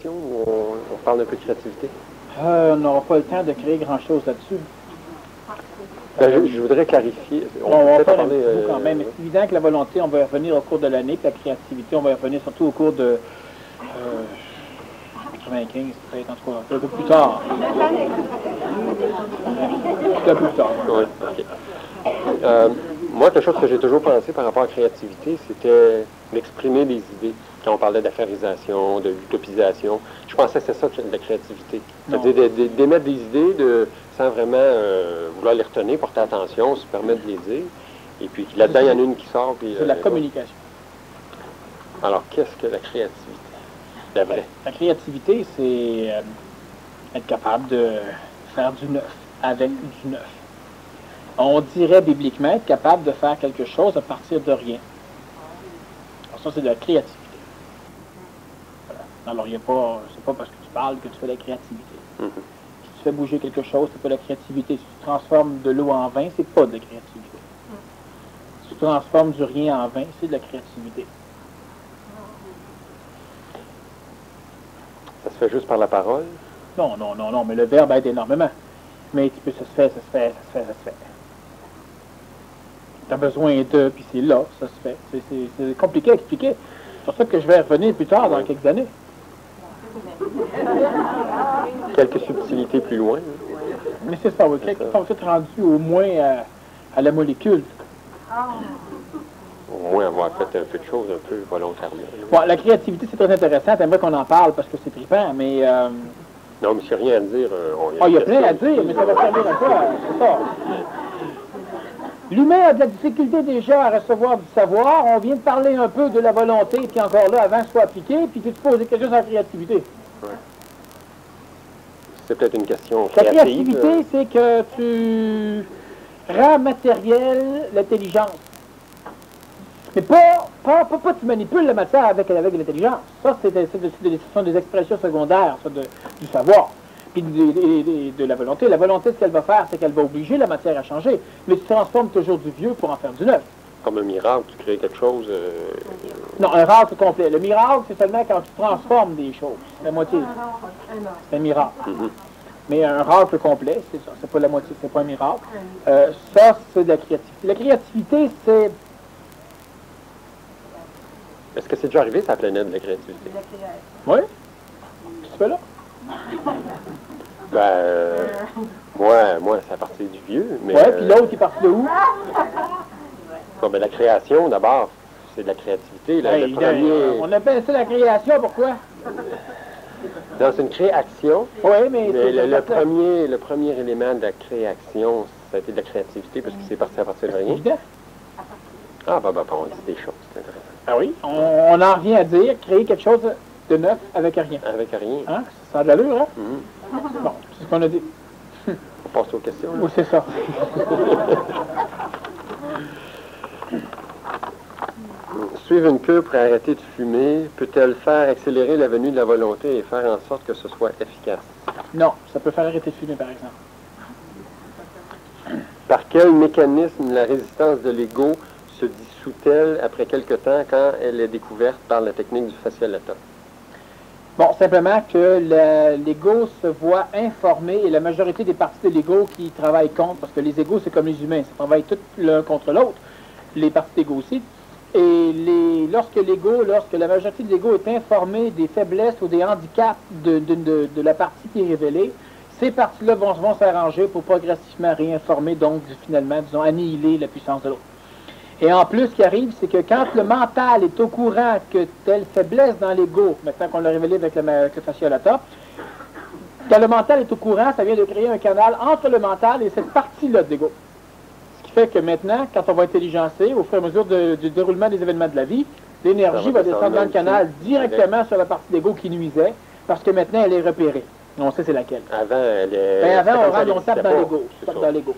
On parle un peu de créativité. On n'aura pas le temps de créer grand-chose là-dessus. Je voudrais clarifier. On va peut-être faire un parler, petit bout quand même. C'est évident que la volonté, on va y revenir au cours de l'année, puis la créativité, on va y revenir surtout au cours de 95, peut-être, en tout cas, un peu plus tard. Un peu plus tard. Oui, OK. Moi, quelque chose que j'ai toujours pensé par rapport à la créativité, c'était d'exprimer des idées. Quand on parlait d'affairisation, de l'utopisation, je pensais que c'est ça la créativité. C'est-à-dire d'émettre des idées sans vraiment vouloir les retenir, porter attention, se permettre de les dire. Et puis là-dedans, il y en a une qui sort. C'est la communication. Alors, qu'est-ce que la créativité? La vraie. La créativité, c'est être capable de faire du neuf avec du neuf. On dirait bibliquement être capable de faire quelque chose à partir de rien. Alors ça, c'est de la créativité. Voilà. Alors, c'est pas parce que tu parles que tu fais de la créativité. Mm-hmm. Si tu fais bouger quelque chose, c'est pas de la créativité. Si tu transformes de l'eau en vin, c'est pas de la créativité. Si tu transformes du rien en vin, c'est de la créativité. Ça se fait juste par la parole? Non, mais le verbe aide énormément. Mais ça se fait. Tu as besoin de, puis c'est là, ça se fait. C'est compliqué à expliquer. C'est pour ça que je vais revenir plus tard, dans quelques années. Quelques subtilités plus loin. Mais c'est ça, oui. Quelques sont toutes rendues au moins à la molécule. Au moins avoir fait un peu de choses un peu volontairement. Bon, la créativité, c'est très intéressant. J'aimerais qu'on en parle parce que c'est trippant, mais... Non, mais s'il n'y a rien à dire... il y a plein à dire, mais ça va servir à quoi? C'est ça. L'humain a de la difficulté déjà à recevoir du savoir. On vient de parler un peu de la volonté, puis encore là, avant que ce soit appliqué, puis tu te poses des questions sur la créativité. Ouais. C'est peut-être une question créative. La créative. créativité, c'est que tu rends matériel l'intelligence. Mais pas tu manipules la matière avec l'intelligence. Ça, ce sont des expressions secondaires ça, du savoir. Puis de la volonté. La volonté, ce qu'elle va faire, c'est qu'elle va obliger la matière à changer. Mais tu transformes toujours du vieux pour en faire du neuf. Comme un miracle, tu crées quelque chose... Non, un miracle complet. Le miracle, c'est seulement quand tu transformes des choses. La moitié. C'est un miracle. Mm-hmm. Mais un miracle complet, c'est ça. C'est pas la moitié, c'est pas un miracle. Ça, c'est de la créativité. La créativité, c'est... Est-ce que c'est déjà arrivé, sa planète de la créativité? Oui? Qu'est-ce que tu fais là? Moi, c'est à partir du vieux. Oui, puis l'autre, il est parti de où? Bon, la création, d'abord, c'est de la créativité. Là, le premier... On appelle ça la création, pourquoi? Non, c'est une création. Oui, mais le premier élément de la création, ça a été de la créativité, parce que c'est parti à partir de rien. Évident. Ah, on dit des choses, c'est intéressant. Ah oui, on en revient à dire, créer quelque chose de neuf avec rien. Avec rien. Hein? Ça a de l'allure, hein? Mm-hmm. Bon, c'est ce qu'on a dit. On passe aux questions. Oui, c'est ça. Suivre une cure pour arrêter de fumer, peut-elle faire accélérer la venue de la volonté et faire en sorte que ce soit efficace? Non, ça peut faire arrêter de fumer, par exemple. Par quel mécanisme la résistance de l'ego se dissout-elle après quelque temps quand elle est découverte par la technique du fasciolata? Bon, simplement que l'ego se voit informé et la majorité des parties de l'ego qui travaillent contre, parce que les égos, c'est comme les humains, ça travaille tous l'un contre l'autre, les parties d'ego aussi. Et lorsque la majorité de l'ego est informée des faiblesses ou des handicaps de la partie qui est révélée, ces parties-là vont s'arranger pour progressivement réinformer, donc finalement, disons, annihiler la puissance de l'autre. Et en plus, ce qui arrive, c'est que quand le mental est au courant que telle faiblesse dans l'ego, maintenant qu'on l'a révélé avec le fasciolata, quand le mental est au courant, ça vient de créer un canal entre le mental et cette partie-là de l'ego. Ce qui fait que maintenant, quand on va intelligencer, au fur et à mesure du déroulement des événements de la vie, l'énergie va descendre dans le canal directement sur la partie d'ego qui nuisait, parce que maintenant, elle est repérée. On sait c'est laquelle. Avant, elle est... avant, on tape dans l'ego.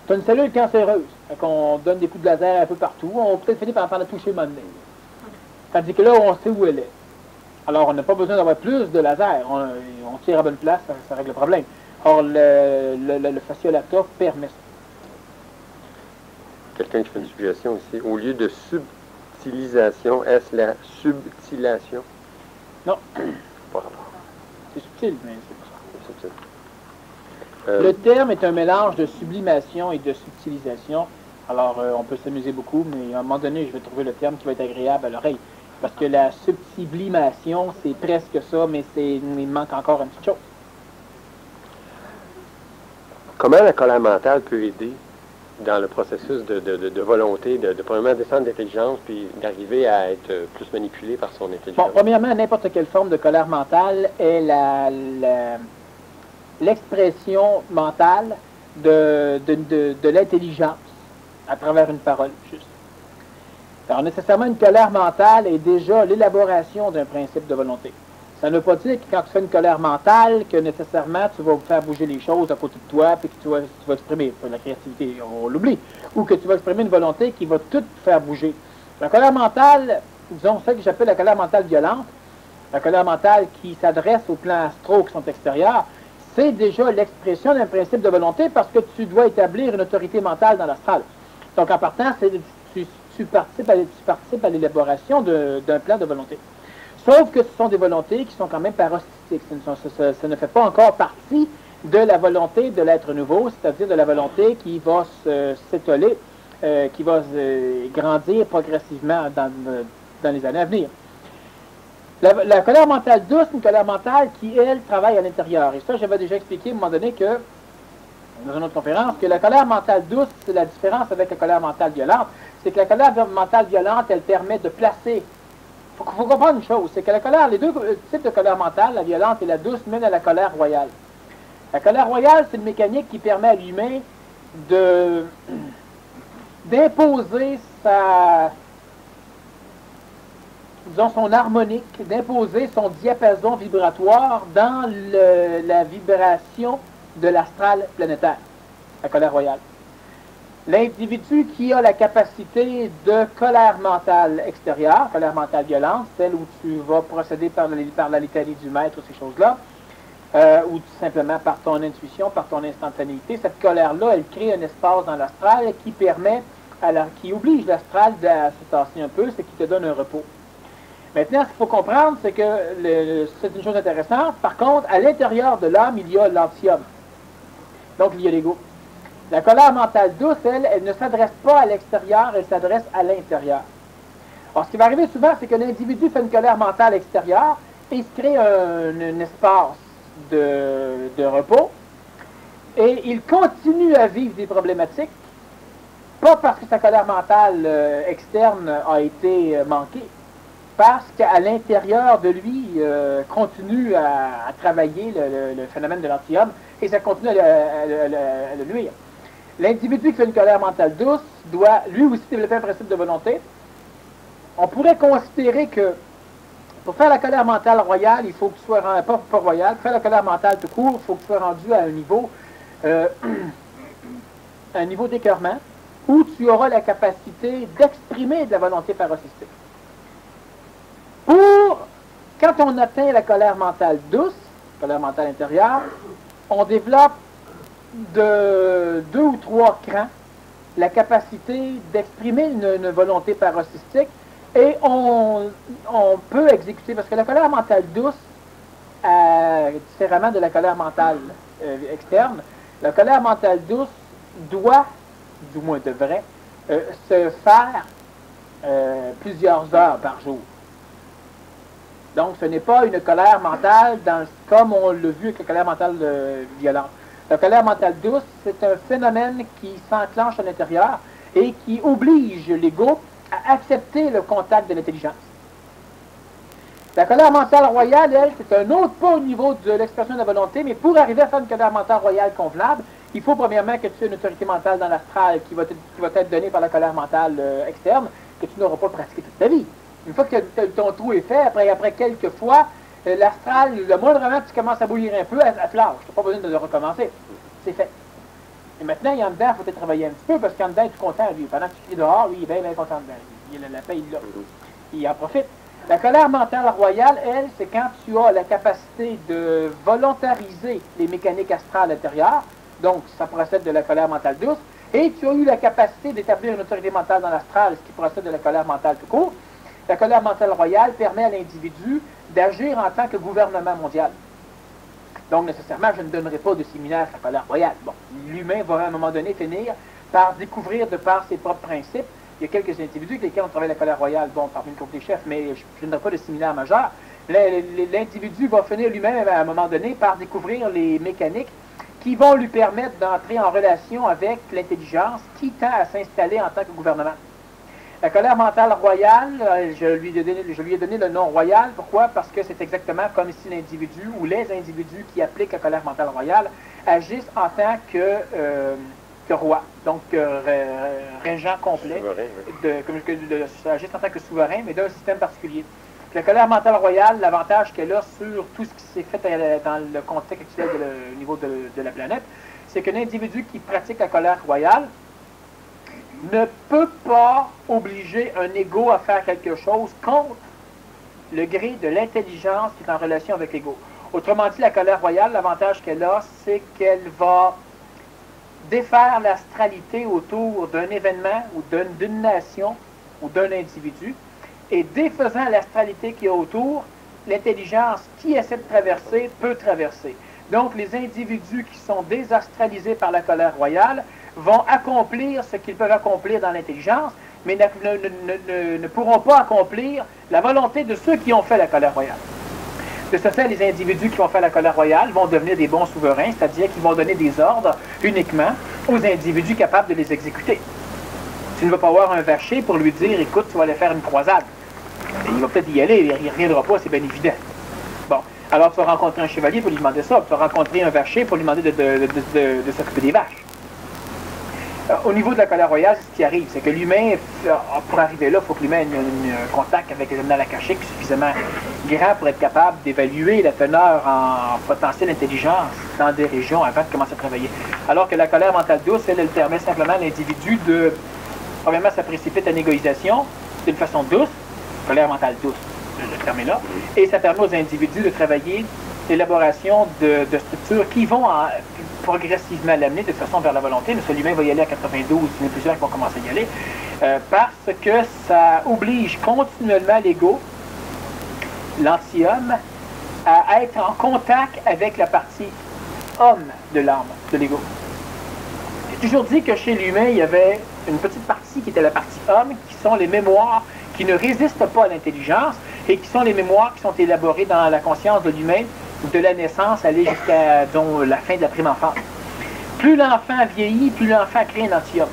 Tu as une cellule cancéreuse. On donne des coups de laser un peu partout. On va peut-être finir par la toucher maintenant. Tandis que là, on sait où elle est. Alors, on n'a pas besoin d'avoir plus de laser. On tire à bonne place, ça règle le problème. Or, le fasciolata permet ça. Quelqu'un qui fait une suggestion ici. Au lieu de subtilisation, est-ce la subtilation? Non. Pas C'est subtil, mais c'est pas ça. C'est subtil. Le terme est un mélange de sublimation et de subtilisation. Alors, on peut s'amuser beaucoup, mais à un moment donné, je vais trouver le terme qui va être agréable à l'oreille. Parce que la sublimation, c'est presque ça, mais il manque encore une petite chose. Comment la colère mentale peut aider dans le processus de volonté, de premièrement descendre d'intelligence, puis d'arriver à être plus manipulé par son intelligence? Bon, premièrement, n'importe quelle forme de colère mentale est l'expression mentale de l'intelligence à travers une parole, juste. Alors, nécessairement, une colère mentale est déjà l'élaboration d'un principe de volonté. Ça ne veut pas dire que quand tu fais une colère mentale, que nécessairement tu vas faire bouger les choses à côté de toi, puis que tu vas exprimer la créativité, on l'oublie, ou que tu vas exprimer une volonté qui va tout faire bouger. La colère mentale, disons, ce que j'appelle la colère mentale violente, la colère mentale qui s'adresse aux plans astraux qui sont extérieurs, c'est déjà l'expression d'un principe de volonté parce que tu dois établir une autorité mentale dans l'astral. Donc, en partant, tu participes à l'élaboration d'un plan de volonté. Sauf que ce sont des volontés qui sont quand même parocystiques. Ça ne fait pas encore partie de la volonté de l'être nouveau, c'est-à-dire de la volonté qui va s'étoler, qui va grandir progressivement dans les années à venir. La colère mentale douce, une colère mentale qui, elle, travaille à l'intérieur. Et ça, j'avais déjà expliqué à un moment donné que, dans une autre conférence, que la colère mentale douce, c'est la différence avec la colère mentale violente. C'est que la colère mentale violente, elle permet de placer. Il faut comprendre une chose, c'est que la colère, les deux types de colère mentale, la violente et la douce, mènent à la colère royale. La colère royale, c'est une mécanique qui permet à l'humain d'imposer son harmonique, d'imposer son diapason vibratoire dans la vibration de l'astral planétaire, la colère royale. L'individu qui a la capacité de colère mentale extérieure, colère mentale violente, celle où tu vas procéder par la litanie du maître, ces choses-là, ou tout simplement par ton intuition, par ton instantanéité, cette colère-là, elle crée un espace dans l'astral qui oblige l'astral à se tasser un peu, c'est qui te donne un repos. Maintenant, ce qu'il faut comprendre, c'est que c'est une chose intéressante. Par contre, à l'intérieur de l'âme, il y a l'antihomme. Donc, il y a l'ego. La colère mentale douce, elle ne s'adresse pas à l'extérieur, elle s'adresse à l'intérieur. Alors, ce qui va arriver souvent, c'est que l'individu fait une colère mentale extérieure et il se crée un espace de repos et il continue à vivre des problématiques, pas parce que sa colère mentale externe a été manquée, parce qu'à l'intérieur de lui continue à travailler le phénomène de l'antihomme et ça continue à le nuire. L'individu qui fait une colère mentale douce doit lui aussi développer un principe de volonté. On pourrait considérer que pour faire la colère mentale royale, il faut que tu sois rendu, pas royale, pour faire la colère mentale tout court, il faut que tu sois rendu à un niveau d'écœurement où tu auras la capacité d'exprimer de la volonté paroxystique. Quand on atteint la colère mentale douce, colère mentale intérieure, on développe de 2 ou 3 crans la capacité d'exprimer une volonté paroxystique et on peut exécuter, parce que la colère mentale douce, différemment de la colère mentale externe, la colère mentale douce doit, du moins devrait, se faire plusieurs heures par jour. Donc, ce n'est pas une colère mentale comme on l'a vu avec la colère mentale violente. La colère mentale douce, c'est un phénomène qui s'enclenche à l'intérieur et qui oblige l'ego à accepter le contact de l'intelligence. La colère mentale royale, elle, c'est un autre pas au niveau de l'expression de la volonté, mais pour arriver à faire une colère mentale royale convenable, il faut premièrement que tu aies une autorité mentale dans l'astral qui va être donnée par la colère mentale externe, que tu n'auras pas pratiqué toute ta vie. Une fois que ton trou est fait, après quelques fois, l'astral, le moindrement que tu commences à bouillir un peu, elle te lâche. Tu n'as pas besoin de le recommencer. C'est fait. Et maintenant, il y en dedans, il faut peut-être travailler un petit peu, parce qu'en dedans, tu es content, lui. Pendant que tu cries dehors, lui, il est bien content dedans. La paix, il l'a. Il en profite. La colère mentale royale, elle, c'est quand tu as la capacité de volontariser les mécaniques astrales intérieures, donc ça procède de la colère mentale douce, et tu as eu la capacité d'établir une autorité mentale dans l'astral, ce qui procède de la colère mentale tout court. La colère mentale royale permet à l'individu d'agir en tant que gouvernement mondial. Donc, nécessairement, je ne donnerai pas de séminaire à la colère royale. Bon, l'humain va à un moment donné finir par découvrir de par ses propres principes. Il y a quelques individus avec lesquels on travaille la colère royale, bon, parmi le groupe des chefs, mais je ne donnerai pas de séminaire majeur. L'individu va finir lui-même à un moment donné par découvrir les mécaniques qui vont lui permettre d'entrer en relation avec l'intelligence qui tend à s'installer en tant que gouvernement. La colère mentale royale, je lui ai donné le nom royal. Pourquoi? Parce que c'est exactement comme si l'individu ou les individus qui appliquent la colère mentale royale agissent en tant que roi, donc régent complet, agissent en tant que souverain, mais d'un système particulier. La colère mentale royale, l'avantage qu'elle a sur tout ce qui s'est fait dans le contexte actuel au niveau de la planète, c'est que l'individu qui pratique la colère royale ne peut pas obliger un ego à faire quelque chose contre le gré de l'intelligence qui est en relation avec l'ego. Autrement dit, la colère royale, l'avantage qu'elle a, c'est qu'elle va défaire l'astralité autour d'un événement ou d'une nation ou d'un individu, et défaisant l'astralité qu'il y a autour, l'intelligence qui essaie de traverser peut traverser. Donc, les individus qui sont désastralisés par la colère royale vont accomplir ce qu'ils peuvent accomplir dans l'intelligence, mais ne pourront pas accomplir la volonté de ceux qui ont fait la colère royale. De ce fait, les individus qui ont fait la colère royale vont devenir des bons souverains, c'est-à-dire qu'ils vont donner des ordres uniquement aux individus capables de les exécuter. Tu ne vas pas voir un vacher pour lui dire « Écoute, tu vas aller faire une croisade ». Il va peut-être y aller, il ne reviendra pas, c'est bien évident. Bon, alors tu vas rencontrer un chevalier pour lui demander ça, tu vas rencontrer un vacher pour lui demander de s'occuper des vaches. Au niveau de la colère royale, ce qui arrive, c'est que l'humain, pour arriver là, il faut que l'humain ait un contact avec les annales akashiques suffisamment grand pour être capable d'évaluer la teneur en potentielle intelligence dans des régions avant de commencer à travailler. Alors que la colère mentale douce, elle permet simplement à l'individu de... Premièrement, ça précipite une égoïsation d'une façon douce, colère mentale douce, le terme est là, et ça permet aux individus de travailler l'élaboration de structures qui vont progressivement l'amener de toute façon vers la volonté. Mais l'humain va y aller à 92, il y en a plusieurs qui vont commencer à y aller, parce que ça oblige continuellement l'ego, l'anti-homme, à être en contact avec la partie homme de l'âme, de l'ego. J'ai toujours dit que chez l'humain, il y avait une petite partie qui était la partie homme, qui sont les mémoires qui ne résistent pas à l'intelligence et qui sont les mémoires qui sont élaborées dans la conscience de l'humain de la naissance aller jusqu'à la fin de la prime enfance. Plus l'enfant vieillit, plus l'enfant crée un anti-homme.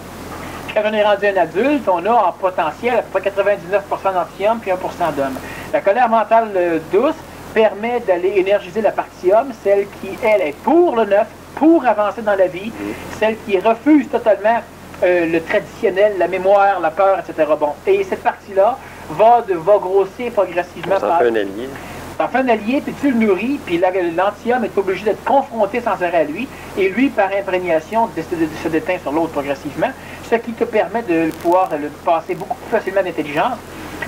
Quand on est rendu un adulte, on a en potentiel à peu près 99% d'anti-homme puis 1% d'homme. La colère mentale douce permet d'aller énergiser la partie homme, celle qui, elle, est pour le neuf, pour avancer dans la vie, celle qui refuse totalement le traditionnel, la mémoire, la peur, etc. Bon. Et cette partie-là va grossir progressivement. Ça en fait un allié. Ça en fait un allié, puis tu le nourris, puis l'anti-homme est obligé d'être confronté sans arrêt à lui, et lui, par imprégnation, se déteint sur l'autre progressivement, ce qui te permet de pouvoir passer beaucoup plus facilement d'intelligence,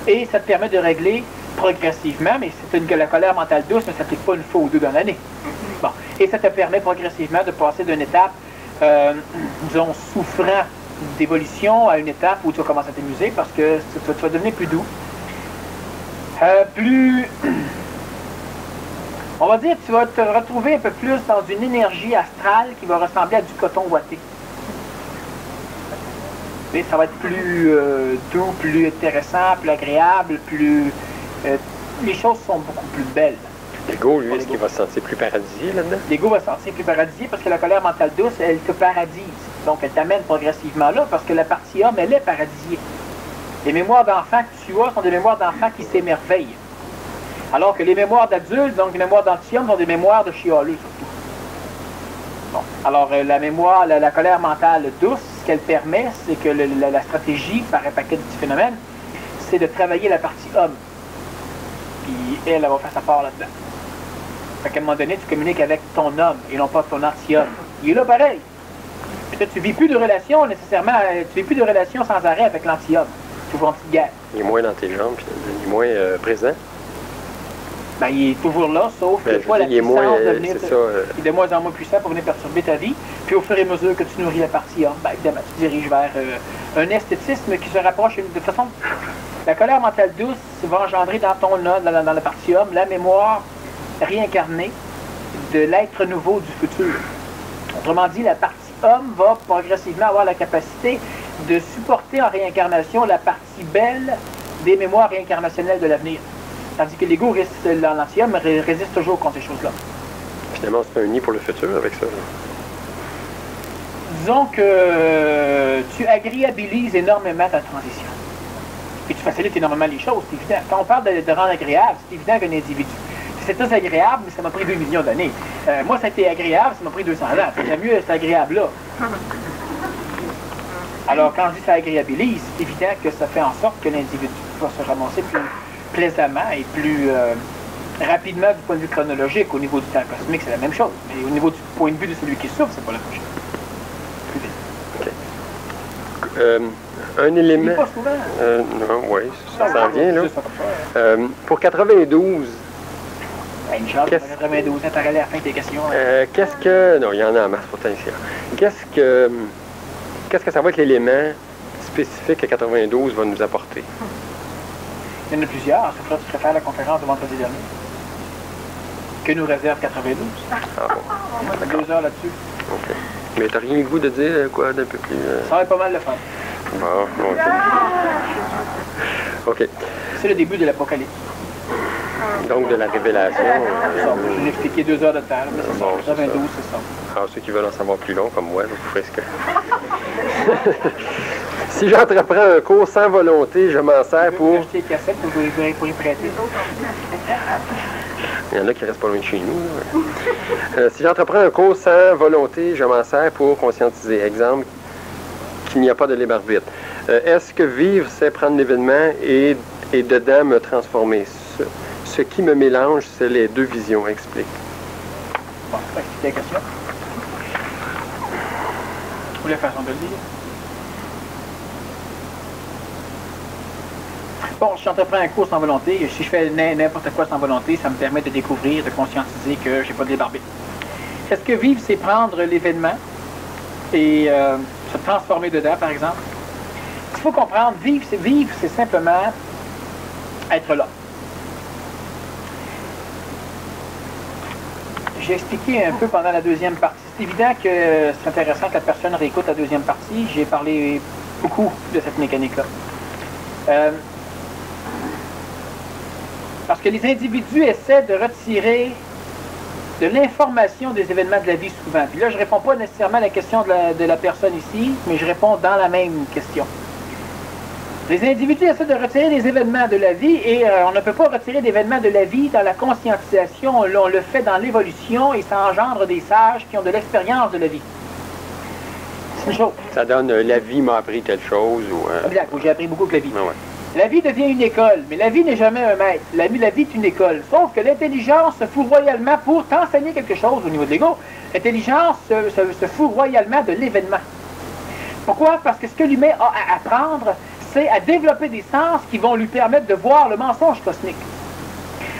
et ça te permet de régler progressivement, mais c'est la colère mentale douce ne s'applique pas une fois ou deux dans l'année. Bon. Et ça te permet progressivement de passer d'une étape, disons, souffrant d'évolution à une étape où tu vas commencer à t'amuser parce que tu vas devenir plus doux. On va dire que tu vas te retrouver un peu plus dans une énergie astrale qui va ressembler à du coton ouaté. Et ça va être plus doux, plus intéressant, plus agréable, plus... les choses sont beaucoup plus belles. L'ego, lui, est-ce qu'il va se sentir plus paradisier là-dedans? L'ego va se sentir plus paradisier parce que la colère mentale douce, elle te paradise. Donc, elle t'amène progressivement là parce que la partie homme, elle est paradisiée. Les mémoires d'enfants que tu as sont des mémoires d'enfants qui s'émerveillent. Alors que les mémoires d'adultes, donc les mémoires d'anti-homme, sont des mémoires de chialeux surtout. Bon. Alors, la colère mentale douce, ce qu'elle permet, c'est que la stratégie, par un paquet de petits phénomènes, c'est de travailler la partie homme. Puis elle va faire sa part là-dedans. Fait qu'à un moment donné, tu communiques avec ton homme et non pas ton anti-homme. Il est là pareil. Peut-être tu ne vis plus de relation nécessairement, tu ne vis plus de relation sans arrêt avec l'anti-homme. Toujours en petite guerre. Il est moins dans tes jambes, puis il est moins présent. Ben, il est toujours là, sauf que toi, la puissance de venir il est de moins en moins puissant pour venir perturber ta vie. Puis au fur et à mesure que tu nourris la partie homme, ben, évidemment, tu te diriges vers un esthétisme qui se rapproche de façon... La colère mentale douce va engendrer dans ton homme, dans la partie homme, la mémoire réincarnée de l'être nouveau du futur. Autrement dit, la partie homme va progressivement avoir la capacité de supporter en réincarnation la partie belle des mémoires réincarnationnelles de l'avenir. Tandis que l'ego, l'ancien, résiste toujours contre ces choses-là. Finalement, c'est un nid pour le futur avec ça. Disons que tu agréabilises énormément ta transition. Puis tu facilites énormément les choses, c'est évident. Quand on parle de rendre agréable, c'est évident qu'un individu. C'est très agréable, mais ça m'a pris 2 millions d'années. Moi, ça a été agréable, ça m'a pris 200 ans. C'est mieux, c'est agréable là. Alors, quand je dis ça agréabilise, c'est évident que ça fait en sorte que l'individu va se ramasser plus plaisamment et plus rapidement du point de vue chronologique. Au niveau du temps cosmique, c'est la même chose. Mais au niveau du point de vue de celui qui souffre, c'est pas la même chose. Un élément... pas souvent. Non, oui, ça s'en vient, là. Pour 92... Une chance, 92, ça t'arrête à la fin de tes questions. Qu'est-ce que... Non, il y en a en masse potentiel. Qu'est-ce que ça va être l'élément spécifique que 92 va nous apporter? Il y en a plusieurs. C'est pour ça que tu préfères la conférence de vendredi dernier. Que nous réserve 92. Ah bon? On a 2 heures là-dessus. OK. Mais t'as rien le goût de dire quoi d'un peu plus... Ça va être pas mal le fun. Bon, OK. OK. C'est le début de l'Apocalypse. Donc, de la révélation... Je l'ai expliqué 2 heures de temps, mais c'est ça. 92, c'est ça. Alors, ceux qui veulent en savoir plus long, comme moi, vous ferez ce que... Si j'entreprends un cours sans volonté, je m'en sers pour... Je vais acheter les cassettes pour y prêter. Il y en a qui restent pas loin de chez nous. Si j'entreprends un cours sans volonté, je m'en sers pour conscientiser. Exemple, qu'il n'y a pas de libre arbitre. Est-ce que vivre, c'est prendre l'événement et dedans me transformer? Ce qui me mélange, c'est les deux visions. Explique. Bon, je vais expliquer la question. Ou la façon de le dire. Bon, si j'entreprends un cours sans volonté, si je fais n'importe quoi sans volonté, ça me permet de découvrir, de conscientiser que j'ai pas de libre arbitre. Est-ce que vivre, c'est prendre l'événement et se transformer dedans, par exemple? Il faut comprendre, vivre, c'est simplement être là. J'ai expliqué un peu pendant la deuxième partie. C'est évident que c'est intéressant que la personne réécoute la deuxième partie. J'ai parlé beaucoup de cette mécanique-là. Parce que les individus essaient de retirer de l'information des événements de la vie souvent. Puis là, je ne réponds pas nécessairement à la question de la personne ici, mais je réponds dans la même question. Les individus essaient de retirer des événements de la vie et on ne peut pas retirer d'événements de la vie dans la conscientisation. On le fait dans l'évolution et ça engendre des sages qui ont de l'expérience de la vie. C'est une chose. Ça donne la vie m'a appris telle chose ou... Exact, j'ai appris beaucoup que la vie. Ah ouais. La vie devient une école, mais la vie n'est jamais un maître. La vie est une école. Sauf que l'intelligence se fout royalement pour t'enseigner quelque chose au niveau de l'ego. L'intelligence se fout royalement de l'événement. Pourquoi? Parce que ce que l'humain a à apprendre, c'est à développer des sens qui vont lui permettre de voir le mensonge cosmique.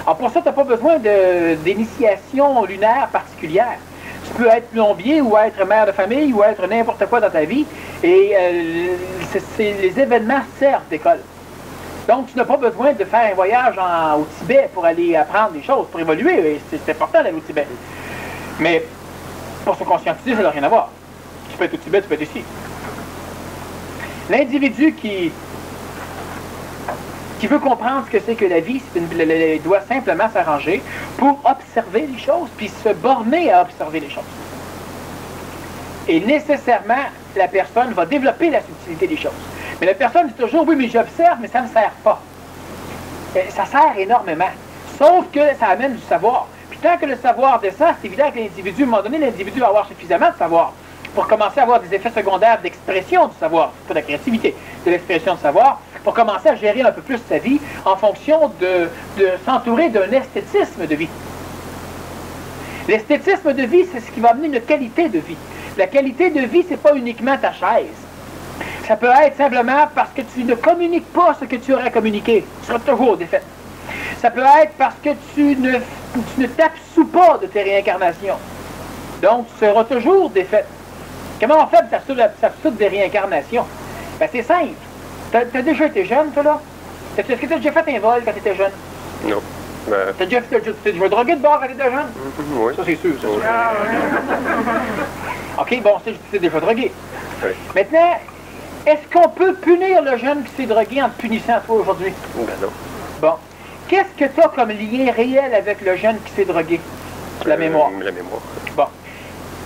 Alors pour ça, tu n'as pas besoin d'initiation lunaire particulière. Tu peux être plombier ou être mère de famille ou être n'importe quoi dans ta vie et les événements servent d'école. Donc, tu n'as pas besoin de faire un voyage au Tibet pour aller apprendre des choses, pour évoluer. C'est important d'aller au Tibet. Mais pour se conscientiser, ça n'a rien à voir. Tu peux être au Tibet, tu peux être ici. L'individu qui veut comprendre ce que c'est que la vie, il doit simplement s'arranger pour observer les choses, puis se borner à observer les choses. Et nécessairement, la personne va développer la subtilité des choses. Mais la personne dit toujours, oui, mais j'observe, mais ça ne me sert pas. Ça sert énormément. Sauf que ça amène du savoir. Puis tant que le savoir descend, c'est évident que l'individu, à un moment donné, l'individu va avoir suffisamment de savoir pour commencer à avoir des effets secondaires d'expression du savoir, pas de la créativité, de l'expression de savoir, pour commencer à gérer un peu plus sa vie en fonction de s'entourer d'un esthétisme de vie. L'esthétisme de vie, c'est ce qui va amener une qualité de vie. La qualité de vie, c'est pas uniquement ta chaise. Ça peut être simplement parce que tu ne communiques pas ce que tu aurais communiqué. Tu seras toujours défaite. Ça peut être parce que tu ne t'absous pas de tes réincarnations. Donc, tu seras toujours défaite. Comment on fait pour s'absoudre des réincarnations? Ben, c'est simple. T'as déjà été jeune, toi, là? Est-ce que tu as déjà fait un vol quand tu étais jeune? Non. T'as déjà drogué de bord avec des jeunes? Oui. Ça, c'est sûr. Ça, OK, bon, c'est déjà drogué. Oui. Maintenant, est-ce qu'on peut punir le jeune qui s'est drogué en te punissant, toi, aujourd'hui? Ben non. Bon. Qu'est-ce que tu as comme lien réel avec le jeune qui s'est drogué? La mémoire. La mémoire. Bon.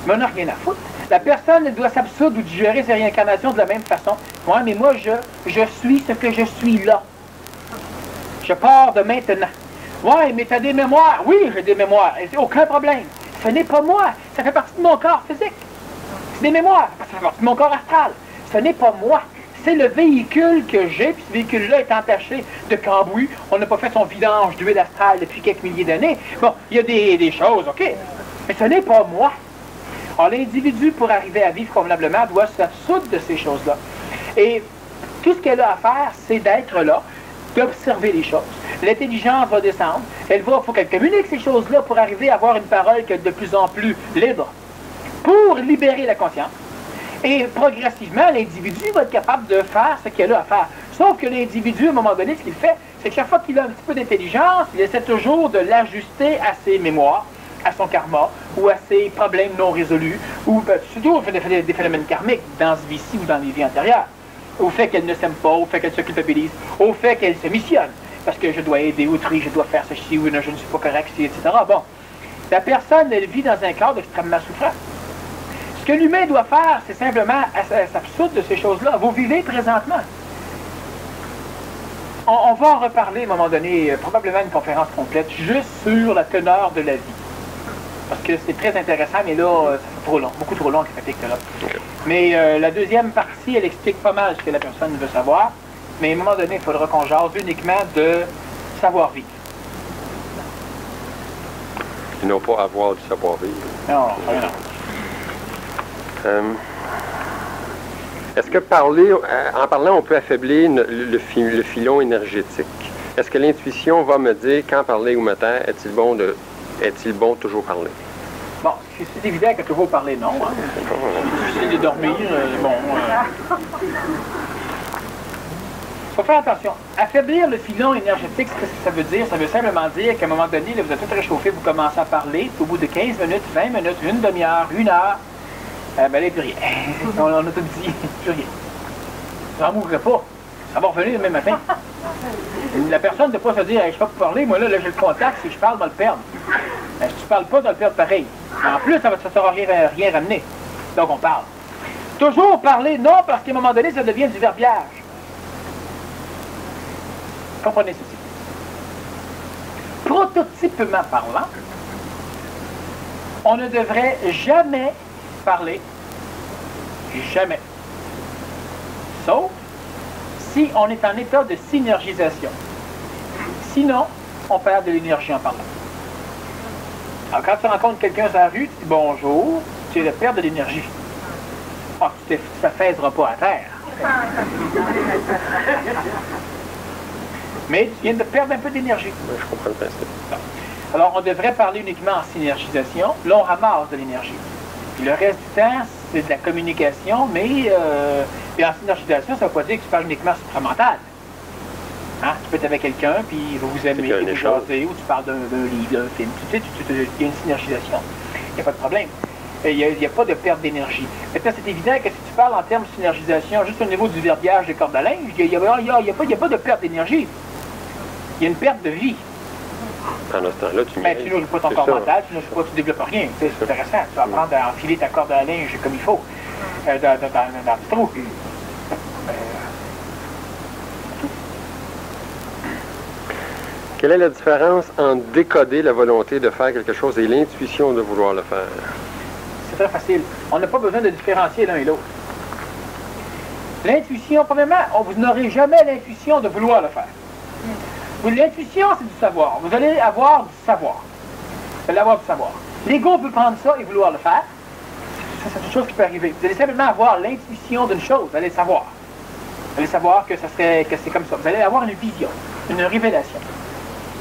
Mais on n'a rien à foutre. La personne doit s'absoudre ou digérer ses réincarnations de la même façon. Ouais, mais moi, je suis ce que je suis là. Je pars de maintenant. Ouais, mais tu as des mémoires. Oui, j'ai des mémoires. Et aucun problème. Ce n'est pas moi. Ça fait partie de mon corps physique. C'est des mémoires. Ça fait partie de mon corps astral. Ce n'est pas moi. C'est le véhicule que j'ai, puis ce véhicule-là est entaché de cambouis. On n'a pas fait son vidange d'huile astrale depuis quelques milliers d'années. Bon, il y a des choses, OK. Mais ce n'est pas moi. Alors, l'individu, pour arriver à vivre convenablement, doit s'absoudre de ces choses-là. Et tout ce qu'elle a à faire, c'est d'être là, d'observer les choses. L'intelligence va descendre. Il faut qu'elle communique ces choses-là pour arriver à avoir une parole qui est de plus en plus libre, pour libérer la conscience. Et progressivement, l'individu va être capable de faire ce qu'elle a à faire. Sauf que l'individu, à un moment donné, ce qu'il fait, c'est que chaque fois qu'il a un petit peu d'intelligence, il essaie toujours de l'ajuster à ses mémoires, à son karma, ou à ses problèmes non résolus, ou surtout des phénomènes karmiques dans ce vie-ci ou dans les vies antérieures. Au fait qu'elle ne s'aime pas, au fait qu'elle se culpabilise, au fait qu'elle se missionne, parce que je dois aider autrui, je dois faire ceci, ou non, je ne suis pas correct, etc. Bon, la personne, elle vit dans un cadre extrêmement souffrant. Ce que l'humain doit faire, c'est simplement s'absoudre de ces choses-là. Vous vivez présentement. On va en reparler à un moment donné, probablement une conférence complète, juste sur la teneur de la vie. Parce que c'est très intéressant, mais là, ça fait trop long, beaucoup trop long, cette article-là. Mais la deuxième partie, elle explique pas mal ce que la personne veut savoir. Mais à un moment donné, il faudra qu'on jase uniquement de savoir-vivre. Et non pas avoir du savoir-vivre. Non, non. Est-ce que en parlant, on peut affaiblir le filon énergétique? Est-ce que l'intuition va me dire quand parler ou me taire, est-il bon de toujours parler? Bon, c'est évident que toujours parler, non. Hein? C'est difficile de dormir, faut faire attention. Affaiblir le filon énergétique, ce que ça veut dire? Ça veut simplement dire qu'à un moment donné, là, vous êtes tout réchauffé, vous commencez à parler, puis au bout de 15 minutes, 20 minutes, une demi-heure, une heure, ben là, plus rien. On a tout dit, plus rien. Ça n'en mourrait pas. Ça va revenir le même matin. La personne ne doit pas se dire, hey, je ne peux pas parler, moi là j'ai le contact, si je parle, je vais le perdre. Ben, si tu ne parles pas, tu vas le perdre pareil. Mais en plus, ça ne t'aura rien ramené. Donc on parle. Toujours parler, non, parce qu'à un moment donné, ça devient du verbiage. Comprenez ceci. Prototypement parlant, on ne devrait jamais parler, jamais. Sauf si on est en état de synergisation. Sinon, on perd de l'énergie en parlant. Alors, quand tu rencontres quelqu'un sur la rue, tu dis bonjour, tu es de perdre de l'énergie. Ah, tu ne t'affaisseras pas à terre. Mais tu viens de perdre un peu d'énergie. Oui, je comprends le principe. Alors, on devrait parler uniquement en synergisation. Là, on ramasse de l'énergie. Puis le reste du temps, c'est de la communication, mais et en synergisation, ça ne veut pas dire que tu parles uniquement supramental. Hein? Tu peux être avec quelqu'un, puis vous aimez, vous jasez, ou tu parles d'un livre, d'un film. Tu sais, il y a une synergisation. Il n'y a pas de problème. Il n'y a pas de perte d'énergie. Maintenant, c'est évident que si tu parles en termes de synergisation, juste au niveau du verbiage des cordes à linge, il n'y a pas de perte d'énergie. Il y a une perte de vie. Pendant ce temps-là, tu ne joues pas ton corps mental, tu ne développes rien. C'est intéressant. Tu vas apprendre à enfiler ta corde à linge comme il faut, dans le trou. Quelle est la différence entre décoder la volonté de faire quelque chose et l'intuition de vouloir le faire? C'est très facile. On n'a pas besoin de différencier l'un et l'autre. L'intuition, premièrement, vous n'aurez jamais l'intuition de vouloir le faire. L'intuition, c'est du savoir. Vous allez avoir du savoir. Vous allez avoir du savoir. L'ego peut prendre ça et vouloir le faire. C'est une chose qui peut arriver. Vous allez simplement avoir l'intuition d'une chose. Vous allez savoir. Vous allez savoir que c'est comme ça. Vous allez avoir une vision, une révélation.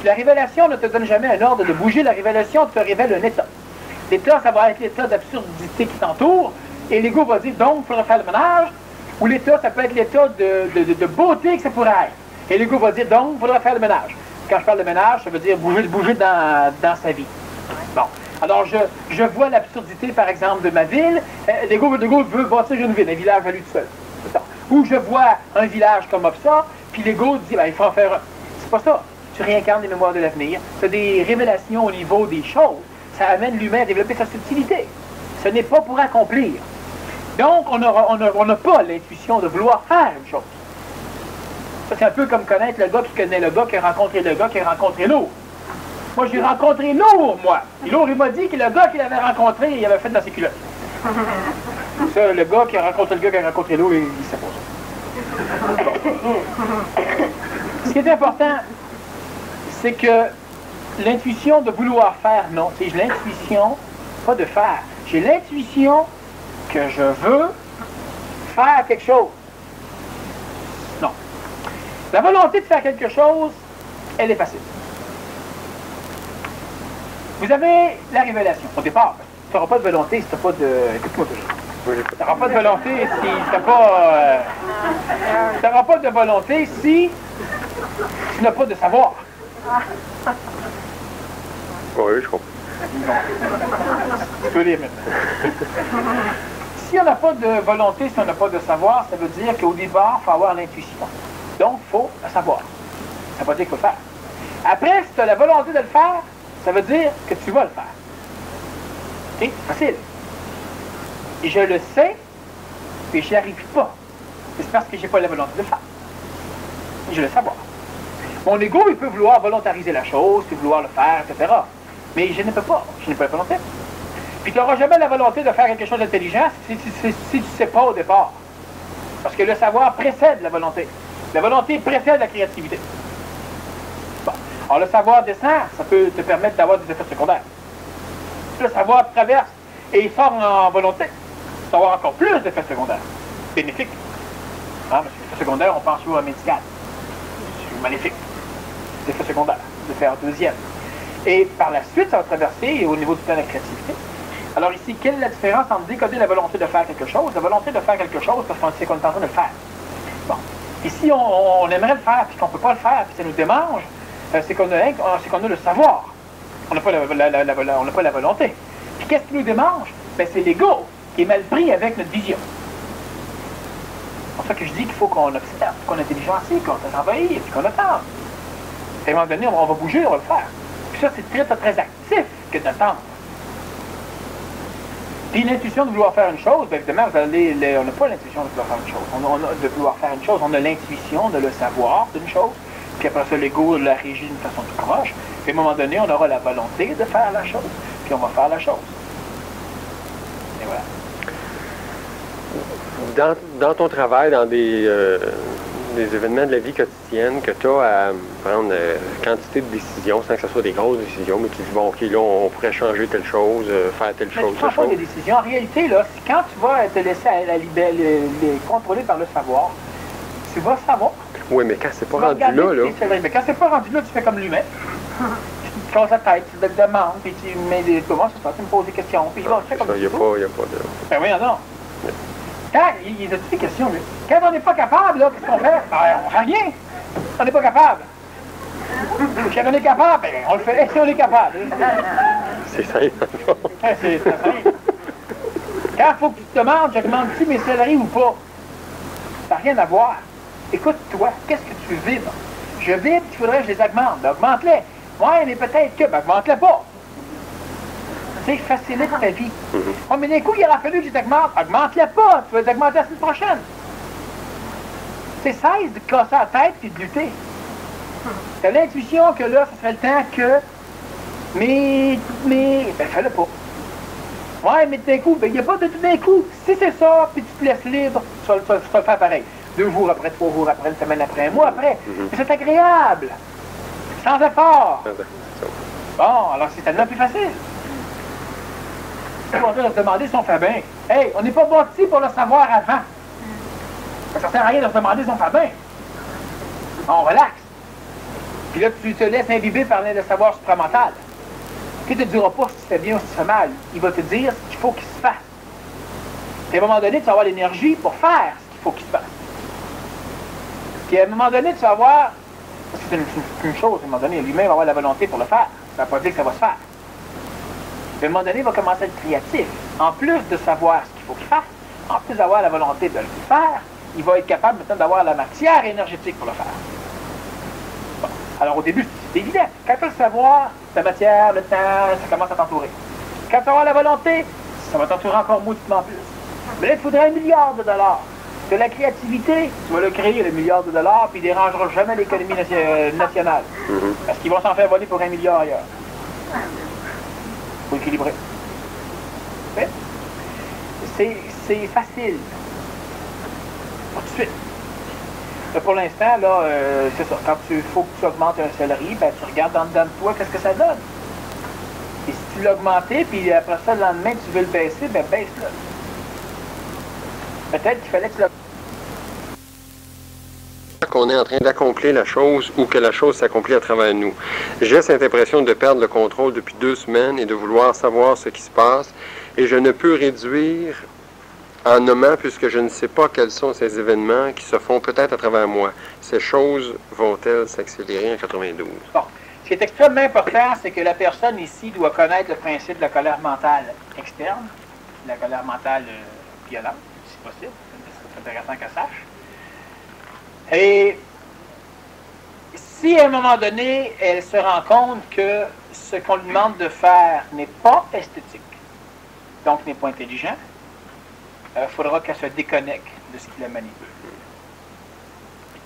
La révélation ne te donne jamais un ordre de bouger. La révélation te révèle un état. L'état, ça va être l'état d'absurdité qui t'entoure. Et l'ego va dire, donc, il faudra faire le ménage. Ou l'état, ça peut être l'état de beauté que ça pourrait être. Et l'ego va dire, donc, il faudra faire le ménage. Quand je parle de ménage, ça veut dire bouger dans sa vie. Bon. Alors, je vois l'absurdité, par exemple, de ma ville. L'ego veut bâtir une ville, un village à lui tout seul. Ou je vois un village comme ça, puis l'ego dit, ben, il faut en faire un. C'est pas ça. Tu réincarnes les mémoires de l'avenir. Tu as des révélations au niveau des choses. Ça amène l'humain à développer sa subtilité. Ce n'est pas pour accomplir. Donc, on n'a pas l'intuition de vouloir faire une chose. Ça, c'est un peu comme connaître le gars qui connaît le gars qui a rencontré le gars qui a rencontré l'autre. Moi, j'ai rencontré l'autre, moi. Et l'autre, il m'a dit que le gars qu'il avait rencontré, il avait fait dans ses culottes. Ça, le gars qui a rencontré le gars qui a rencontré l'autre, il sait pas ça. Ce qui est important, c'est que l'intuition de vouloir faire, non. C'est l'intuition, pas de faire. J'ai l'intuition que je veux faire quelque chose. Non. La volonté de faire quelque chose, elle est facile. Vous avez la révélation. Au départ, tu n'auras pas de volonté si tu n'as pas de... Écoute-moi toujours. Tu n'auras pas de volonté si tu n'as pas... tu n'auras pas de volonté si tu n'as pas de savoir. Oui, je comprends. Tu peux lire maintenant. Si on n'a pas de volonté, si on n'a pas de savoir, ça veut dire qu'au départ, il faut avoir l'intuition. Donc, il faut le savoir. Ça veut dire qu'il faut le faire. Après, si tu as la volonté de le faire, ça veut dire que tu vas le faire. OK? C'est facile. Et je le sais, et je n'y arrive pas. C'est parce que je n'ai pas la volonté de le faire. Et je le savoir. Mon ego, il peut vouloir volontariser la chose, puis vouloir le faire, etc. Mais je ne peux pas. Je n'ai pas la volonté. Puis tu n'auras jamais la volonté de faire quelque chose d'intelligent si tu ne sais pas au départ. Parce que le savoir précède la volonté. La volonté précède la créativité. Bon. Alors le savoir descend, ça peut te permettre d'avoir des effets secondaires. Le savoir traverse et il sort en volonté. Ça va avoir encore plus d'effets secondaires. Bénéfiques. Hein, parce que les effets secondaires, on pense au médical. C'est magnifique. Des effets secondaires. De faire deuxième. Et par la suite, ça va traverser au niveau du plan de la créativité. Alors ici, quelle est la différence entre décoder la volonté de faire quelque chose, la volonté de faire quelque chose parce qu'on sait qu'on est en train de le faire? Bon. Ici, on aimerait le faire, puis qu'on ne peut pas le faire, puis ça nous démange, c'est qu'on a le savoir. On n'a pas, la volonté. Puis qu'est-ce qui nous démange? Ben, c'est l'ego qui est mal pris avec notre vision. C'est pour ça que je dis qu'il faut qu'on observe, qu'on intelligencie, qu'on s'envahit, et puis qu'on attende. À un moment donné, on va bouger, on va le faire. Puis ça, c'est très, très actif que d'attendre. Puis l'intuition de vouloir faire une chose, bien évidemment, on n'a pas l'intuition de vouloir faire une chose. On a de vouloir faire une chose, on a l'intuition de le savoir d'une chose. Puis après ça, l'ego la régit d'une façon tout proche. Puis à un moment donné, on aura la volonté de faire la chose. Puis on va faire la chose. Et voilà. Dans ton travail, dans des événements de la vie quotidienne que tu as à prendre quantité de décisions, sans que ce soit des grosses décisions, mais tu dis, bon, OK, là, on pourrait changer telle chose, faire telle chose, tu ne prends pas des décisions. En réalité, là, quand tu vas te laisser les contrôler par le savoir, tu vas savoir. Oui, mais quand c'est pas rendu là... Mais quand c'est pas rendu là, tu fais comme l'humain. Tu te casses la tête, tu te demandes, puis tu mets des... Comment ça, tu me poses des questions, puis je fais comme ça. Il n'y a pas de... Ben oui, non. Quand, il a toutes des questions, lui. Quand on n'est pas capable, là, qu'est-ce qu'on fait? Ben, on fait rien. On n'est pas capable. Quand on est capable, ben, on le fait. Et si on est capable? C'est simple. C'est simple. Quand il faut que tu te demandes, j'augmente-tu mes salariés ou pas? Ça n'a rien à voir. Écoute-toi, qu'est-ce que tu vibres? Je vibre, il faudrait que je les augmente. Ben, augmente-les. Ouais, mais peut-être que, ben, augmente-les pas. Tu sais, facilite ta vie. Oh, mais d'un coup, il aura fallu que je t'augmente. Augmente-les pas, tu vas les augmenter la semaine prochaine. C'est cesse de te casser la tête et de lutter. Tu as l'intuition que là, ça serait le temps que... Mais... Ben, fais-le pas. Ouais, mais d'un coup, ben, il n'y a pas de tout d'un coup. Si c'est ça, puis tu te laisses libre, tu vas le faire pareil. 2 jours après, 3 jours après, une semaine après, un mois après. Mais c'est agréable. Sans effort. Bon, alors c'est tellement plus facile. On va se demander si on fait bien. Hey, on n'est pas bâti pour le savoir avant. Ça ne sert à rien de se demander si on fait bien. On relaxe. Puis là, tu te laisses imbiber par le savoir supramental. Puis il ne te dira pas si tu fais bien ou si tu fais mal. Il va te dire ce qu'il faut qu'il se fasse. Puis à un moment donné, tu vas avoir l'énergie pour faire ce qu'il faut qu'il se fasse. Puis à un moment donné, tu vas avoir... une chose, à un moment donné. L'humain va avoir la volonté pour le faire. Ça ne veut pas dire que ça va se faire. Mais à un moment donné, il va commencer à être créatif. En plus de savoir ce qu'il faut qu'il fasse, en plus d'avoir la volonté de le faire, il va être capable maintenant d'avoir la matière énergétique pour le faire. Bon. Alors au début, c'est évident. Quand tu as le savoir, la matière, le temps, ça commence à t'entourer. Quand tu auras la volonté, ça va t'entourer encore mauditement plus. Mais là, il faudrait $1 milliard. De la créativité, tu vas le créer, le $1 milliard, puis il ne dérangera jamais l'économie nationale. Parce qu'ils vont s'en faire voler pour $1 milliard ailleurs. Il faut équilibrer. C'est facile. Pas tout de suite. Là, pour l'instant, là, c'est ça. Quand il faut que tu augmentes un céleri, ben, tu regardes en dedans de toi qu'est-ce que ça donne. Et si tu l'as augmenté, puis après ça, le lendemain, tu veux le baisser, ben baisse-le. Peut-être qu'il fallait que tu le... Qu'on est en train d'accomplir la chose ou que la chose s'accomplit à travers nous. J'ai cette impression de perdre le contrôle depuis 2 semaines et de vouloir savoir ce qui se passe et je ne peux réduire en nommant puisque je ne sais pas quels sont ces événements qui se font peut-être à travers moi. Ces choses vont-elles s'accélérer en 92? Bon. Ce qui est extrêmement important, c'est que la personne ici doit connaître le principe de la colère mentale externe, la colère mentale violente, si possible. C'est intéressant qu'elle sache. Et si à un moment donné, elle se rend compte que ce qu'on lui demande de faire n'est pas esthétique, donc n'est pas intelligent, il faudra qu'elle se déconnecte de ce qui la manipule.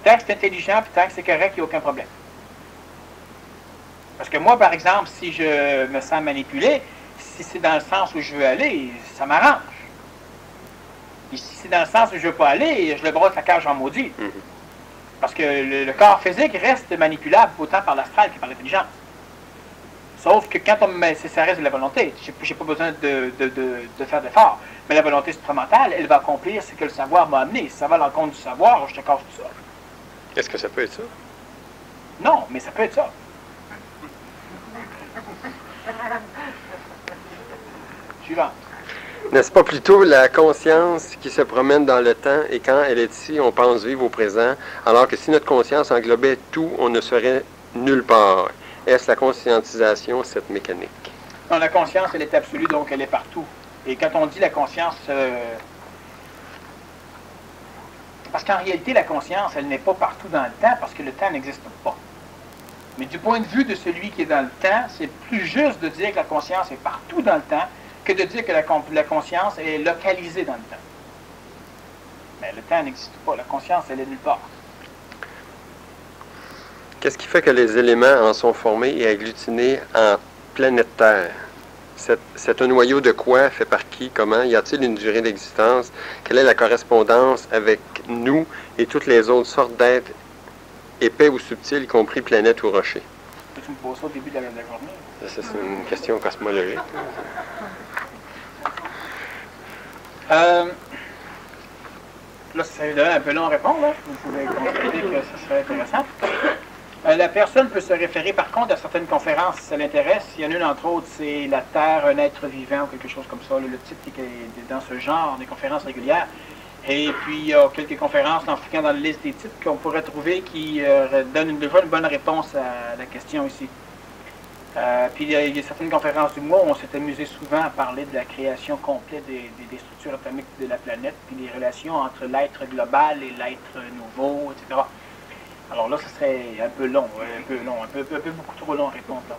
Tant que c'est intelligent, puis tant que c'est correct, il n'y a aucun problème. Parce que moi, par exemple, si je me sens manipulé, si c'est dans le sens où je veux aller, ça m'arrange. Et si c'est dans le sens où je ne veux pas aller, je le brosse la cage en maudit. Parce que le corps physique reste manipulable autant par l'astral que par l'intelligence. Sauf que quand ça reste de la volonté, je n'ai pas besoin de faire d'efforts. Mais la volonté supramentale, elle va accomplir ce que le savoir m'a amené. Si ça va à l'encontre du savoir, je te casse tout ça. Est-ce que ça peut être ça? Non, mais ça peut être ça. Suivant. N'est-ce pas plutôt la conscience qui se promène dans le temps et quand elle est ici, on pense vivre au présent, alors que si notre conscience englobait tout, on ne serait nulle part. Est-ce la conscientisation, cette mécanique? Non, la conscience, elle est absolue, donc elle est partout. Et quand on dit la conscience... Parce qu'en réalité, la conscience, elle n'est pas partout dans le temps, parce que le temps n'existe pas. Mais du point de vue de celui qui est dans le temps, c'est plus juste de dire que la conscience est partout dans le temps, que de dire que la conscience est localisée dans le temps. Mais le temps n'existe pas. La conscience, elle est nulle part. Qu'est-ce qui fait que les éléments en sont formés et agglutinés en planète Terre? C'est un noyau de quoi? Fait par qui? Comment? Y a-t-il une durée d'existence? Quelle est la correspondance avec nous et toutes les autres sortes d'êtres épais ou subtils, y compris planètes ou rochers? Tu me poses ça au début de la journée? Ça, c'est une question cosmologique. Là, ça devient un peu long à répondre. Là. Vous pouvez constater que ça serait intéressant. La personne peut se référer par contre à certaines conférences si ça l'intéresse. Il y en a une entre autres, c'est La Terre, un être vivant ou quelque chose comme ça. Le titre est dans ce genre, des conférences régulières. Et puis il y a quelques conférences en fouillant dans la liste des titres qu'on pourrait trouver qui donnent déjà une bonne réponse à la question ici. Puis il y a certaines conférences du mois où on s'est amusé souvent à parler de la création complète des structures atomiques de la planète, puis des relations entre l'être global et l'être nouveau, etc. Alors là, ce serait un peu long, un peu beaucoup trop long à répondre là.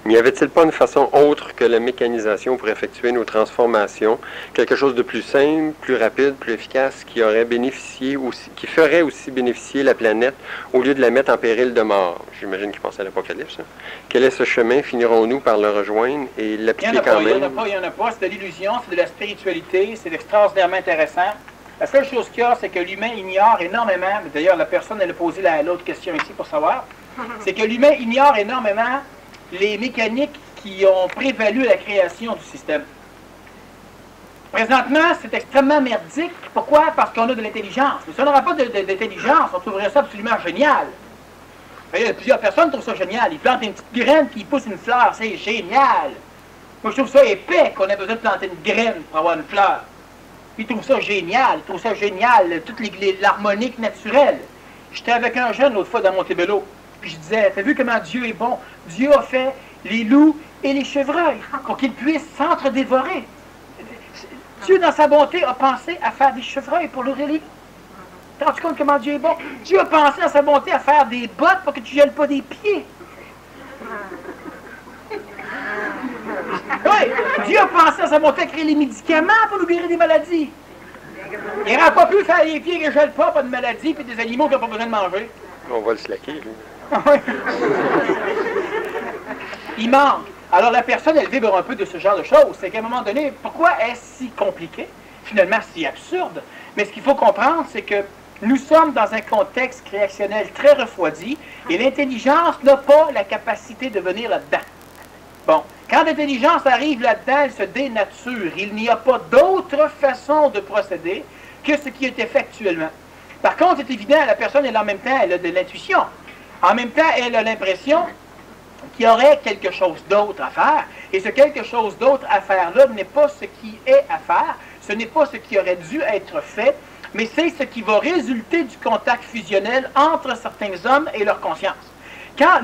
N'y avait-il pas une façon autre que la mécanisation pour effectuer nos transformations, quelque chose de plus simple, plus rapide, plus efficace, qui aurait bénéficié aussi, qui ferait aussi bénéficier la planète au lieu de la mettre en péril de mort? J'imagine qu'il pense à l'Apocalypse. Hein? Quel est ce chemin? Finirons-nous par le rejoindre et l'appliquer quand même? Il n'y en a pas, c'est de l'illusion, c'est de la spiritualité, c'est extraordinairement intéressant. La seule chose qu'il y a, c'est que l'humain ignore énormément, d'ailleurs la personne elle a posé l'autre question ici pour savoir, c'est que l'humain ignore énormément les mécaniques qui ont prévalu à la création du système. Présentement, c'est extrêmement merdique. Pourquoi? Parce qu'on a de l'intelligence. Mais si on n'aura pas d'intelligence, on trouverait ça absolument génial. Il y a plusieurs personnes qui trouvent ça génial. Ils plantent une petite graine qui pousse une fleur. C'est génial. Moi, je trouve ça épais qu'on ait besoin de planter une graine pour avoir une fleur. Ils trouvent ça génial. Ils trouvent ça génial, toute l'harmonique naturelle. J'étais avec un jeune l'autre fois dans Montebello, puis je disais, t'as vu comment Dieu est bon? Dieu a fait les loups et les chevreuils pour qu'ils puissent s'entre-dévorer. Dieu, dans sa bonté, a pensé à faire des chevreuils pour nourrir les loups. T'as rendu compte comment Dieu est bon? Dieu a pensé dans sa bonté à faire des bottes pour que tu ne gèles pas des pieds. Oui, Dieu a pensé dans sa bonté à créer les médicaments pour nous guérir des maladies. Il n'aurait pas pu faire les pieds qui ne gèlent pas de maladies, puis des animaux qui n'ont pas besoin de manger. On va le slacker, lui. Il manque. Alors la personne, elle vibre un peu de ce genre de choses. C'est qu'à un moment donné, pourquoi est-ce si compliqué? Finalement, si absurde. Mais ce qu'il faut comprendre, c'est que nous sommes dans un contexte créationnel très refroidi et l'intelligence n'a pas la capacité de venir là-dedans. Bon, quand l'intelligence arrive là-dedans, elle se dénature. Il n'y a pas d'autre façon de procéder que ce qui est fait actuellement. Par contre, c'est évident, la personne, elle, en même temps, elle a de l'intuition. En même temps, elle a l'impression qu'il y aurait quelque chose d'autre à faire. Et ce quelque chose d'autre à faire-là n'est pas ce qui est à faire, ce n'est pas ce qui aurait dû être fait, mais c'est ce qui va résulter du contact fusionnel entre certains hommes et leur conscience. Quand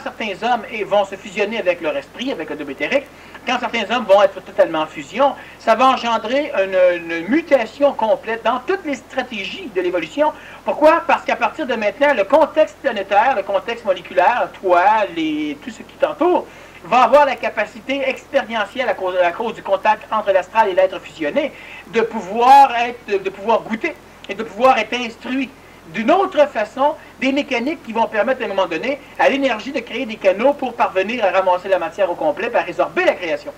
certains hommes vont se fusionner avec leur esprit, avec le double éthérique, quand certains hommes vont être totalement en fusion, ça va engendrer une mutation complète dans toutes les stratégies de l'évolution. Pourquoi? Parce qu'à partir de maintenant, le contexte planétaire, le contexte moléculaire, toi, tout ce qui t'entoure, va avoir la capacité expérientielle à cause du contact entre l'astral et l'être fusionné, de pouvoir goûter et de pouvoir être instruit d'une autre façon des mécaniques qui vont permettre à un moment donné à l'énergie de créer des canaux pour parvenir à ramasser la matière au complet et à résorber la création.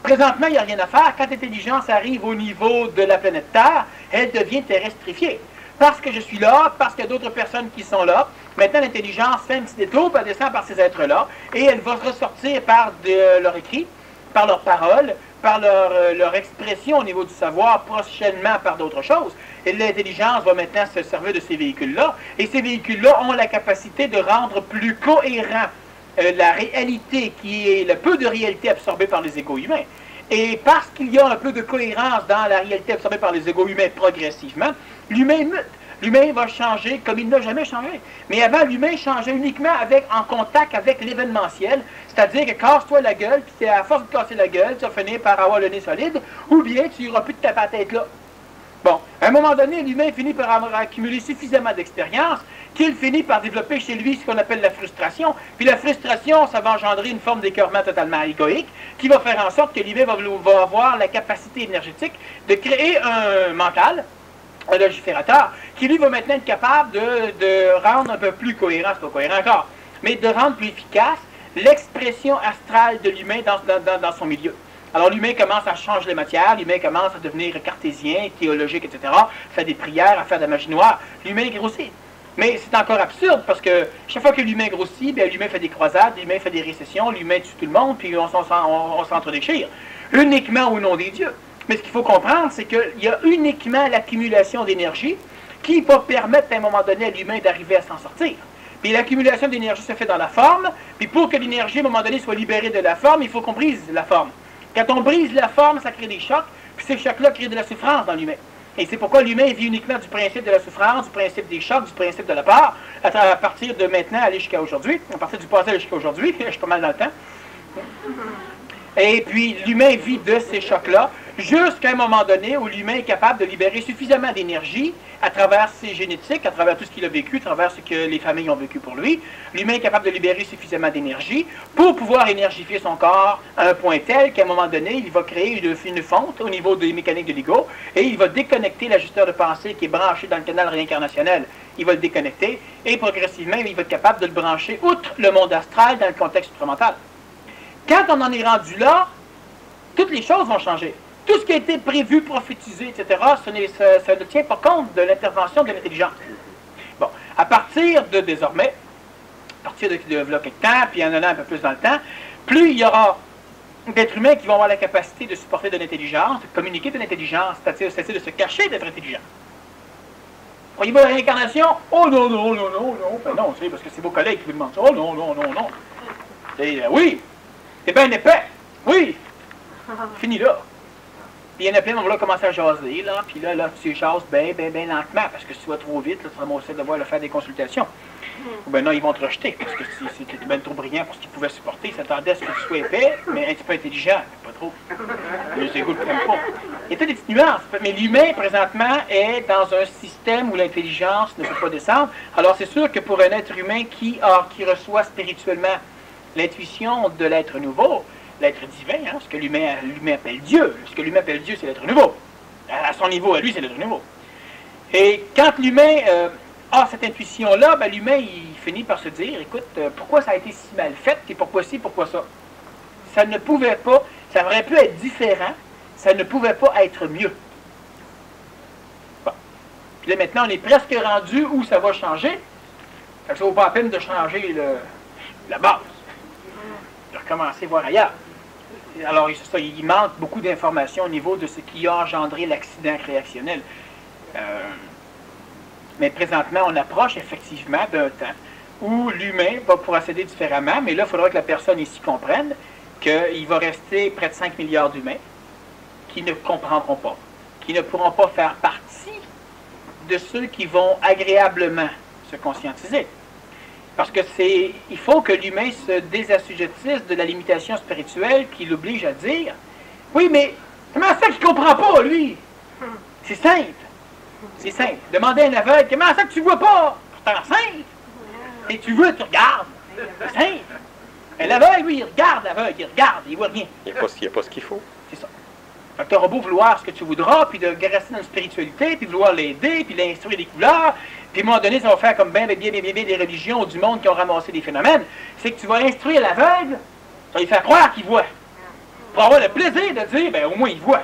Présentement, il n'y a rien à faire. Quand l'intelligence arrive au niveau de la planète Terre, elle devient terrestrifiée. Parce que je suis là, parce qu'il y a d'autres personnes qui sont là, maintenant l'intelligence fait un petit détour, puis elle descend par ces êtres-là, et elle va se ressortir par leur écrit, par leurs paroles, par leur expression au niveau du savoir, prochainement par d'autres choses. Et l'intelligence va maintenant se servir de ces véhicules-là, et ces véhicules-là ont la capacité de rendre plus cohérent la réalité, qui est le peu de réalité absorbée par les égos humains. Et parce qu'il y a un peu de cohérence dans la réalité absorbée par les égos humains progressivement, l'humain mute. L'humain va changer comme il n'a jamais changé. Mais avant, l'humain changeait uniquement en contact avec l'événementiel, c'est-à-dire que casse-toi la gueule, puis à force de casser la gueule, tu vas finir par avoir le nez solide, ou bien tu n'iras plus de taper la tête là. Bon, à un moment donné, l'humain finit par avoir accumulé suffisamment d'expérience qu'il finit par développer chez lui ce qu'on appelle la frustration. Puis la frustration, ça va engendrer une forme d'écœurement totalement égoïque qui va faire en sorte que l'humain va avoir la capacité énergétique de créer un mental, un logiférateur, qui lui va maintenant être capable de rendre un peu plus cohérent, c'est pas cohérent encore, mais de rendre plus efficace l'expression astrale de l'humain dans son milieu. Alors l'humain commence à changer les matières, l'humain commence à devenir cartésien, théologique, etc., fait des prières, à faire de la magie noire, l'humain grossit. Mais c'est encore absurde parce que chaque fois que l'humain grossit, bien, l'humain fait des croisades, l'humain fait des récessions, l'humain tue tout le monde, puis on s'entre-déchire, uniquement au nom des dieux. Mais ce qu'il faut comprendre, c'est qu'il y a uniquement l'accumulation d'énergie qui va permettre à un moment donné à l'humain d'arriver à s'en sortir. Puis l'accumulation d'énergie se fait dans la forme, puis pour que l'énergie à un moment donné soit libérée de la forme, il faut qu'on brise la forme. Quand on brise la forme, ça crée des chocs, puis ces chocs-là créent de la souffrance dans l'humain. Et c'est pourquoi l'humain vit uniquement du principe de la souffrance, du principe des chocs, du principe de la peur, à partir de maintenant aller jusqu'à aujourd'hui, à partir du passé jusqu'à aujourd'hui, je suis pas mal dans le temps. Et puis l'humain vit de ces chocs-là, jusqu'à un moment donné où l'humain est capable de libérer suffisamment d'énergie à travers ses génétiques, à travers tout ce qu'il a vécu, à travers ce que les familles ont vécu pour lui. L'humain est capable de libérer suffisamment d'énergie pour pouvoir énergifier son corps à un point tel qu'à un moment donné, il va créer une fonte au niveau des mécaniques de l'ego et il va déconnecter l'ajusteur de pensée qui est branché dans le canal réincarnationnel. Il va le déconnecter et progressivement, il va être capable de le brancher outre le monde astral dans le contexte supramental. Quand on en est rendu là, toutes les choses vont changer. Tout ce qui a été prévu, prophétisé, etc., ça ne tient pas compte de l'intervention de l'intelligence. Bon, à partir de désormais, à partir de quelques temps, puis en allant un peu plus dans le temps, plus il y aura d'êtres humains qui vont avoir la capacité de supporter de l'intelligence, de communiquer de l'intelligence, c'est-à-dire de se cacher d'être intelligent. Croyez-vous à la réincarnation? Oh non, non, non, non, non. Ben non, c'est parce que c'est vos collègues qui vous demandent ça. Oh non, non, non, non. Et oui, c'est bien épais. Oui, fini là. Puis il y en a plein qui vont là commencer à jaser, là, puis là, tu jases bien lentement, parce que si tu vas trop vite, là, tu vas aussi devoir faire des consultations. Ou bien non, ils vont te rejeter, parce que si tu étais bien trop brillant pour ce qu'ils pouvaient supporter, ils s'attendaient à ce que tu sois épais, mais un petit peu intelligent, pas trop. Les égouts ne pas. Il y a peut-être des petites nuances, mais l'humain, présentement, est dans un système où l'intelligence ne peut pas descendre. Alors c'est sûr que pour un être humain qui reçoit spirituellement l'intuition de l'être nouveau, l'être divin, hein, ce que l'humain appelle Dieu. Ce que l'humain appelle Dieu, c'est l'être nouveau. À son niveau, à lui, c'est l'être nouveau. Et quand l'humain a cette intuition-là, ben, l'humain, il finit par se dire, écoute, pourquoi ça a été si mal fait, et pourquoi ci, pourquoi ça? Ça ne pouvait pas, ça aurait pu être différent, ça ne pouvait pas être mieux. Bon. Puis là, maintenant, on est presque rendu où ça va changer. Ça ne vaut pas la peine de changer la base. De recommencer à voir ailleurs. Alors, ça, il manque beaucoup d'informations au niveau de ce qui a engendré l'accident réactionnel. Mais présentement, on approche effectivement d'un temps où l'humain va procéder différemment, mais là, il faudra que la personne ici comprenne qu'il va rester près de 5 milliards d'humains qui ne comprendront pas, qui ne pourront pas faire partie de ceux qui vont agréablement se conscientiser. Parce que il faut que l'humain se désassujettisse de la limitation spirituelle qui l'oblige à dire « Oui, mais comment ça qu'il ne comprend pas, lui? » C'est simple. C'est simple. Demandez à un aveugle « Comment ça que tu ne vois pas? » Pourtant simple. Et tu vois, tu regardes. C'est simple. L'aveugle, lui, il regarde l'aveugle, il voit rien. Il n'y a pas ce qu'il faut. C'est ça. Fait que tu auras beau vouloir ce que tu voudras, puis de rester dans la spiritualité, puis vouloir l'aider, puis l'instruire des couleurs, puis à un moment donné, ça va faire comme bien des religions du monde qui ont ramassé des phénomènes, c'est que tu vas instruire l'aveugle, ça va lui faire croire qu'il voit. Pour avoir le plaisir de dire, ben au moins il voit.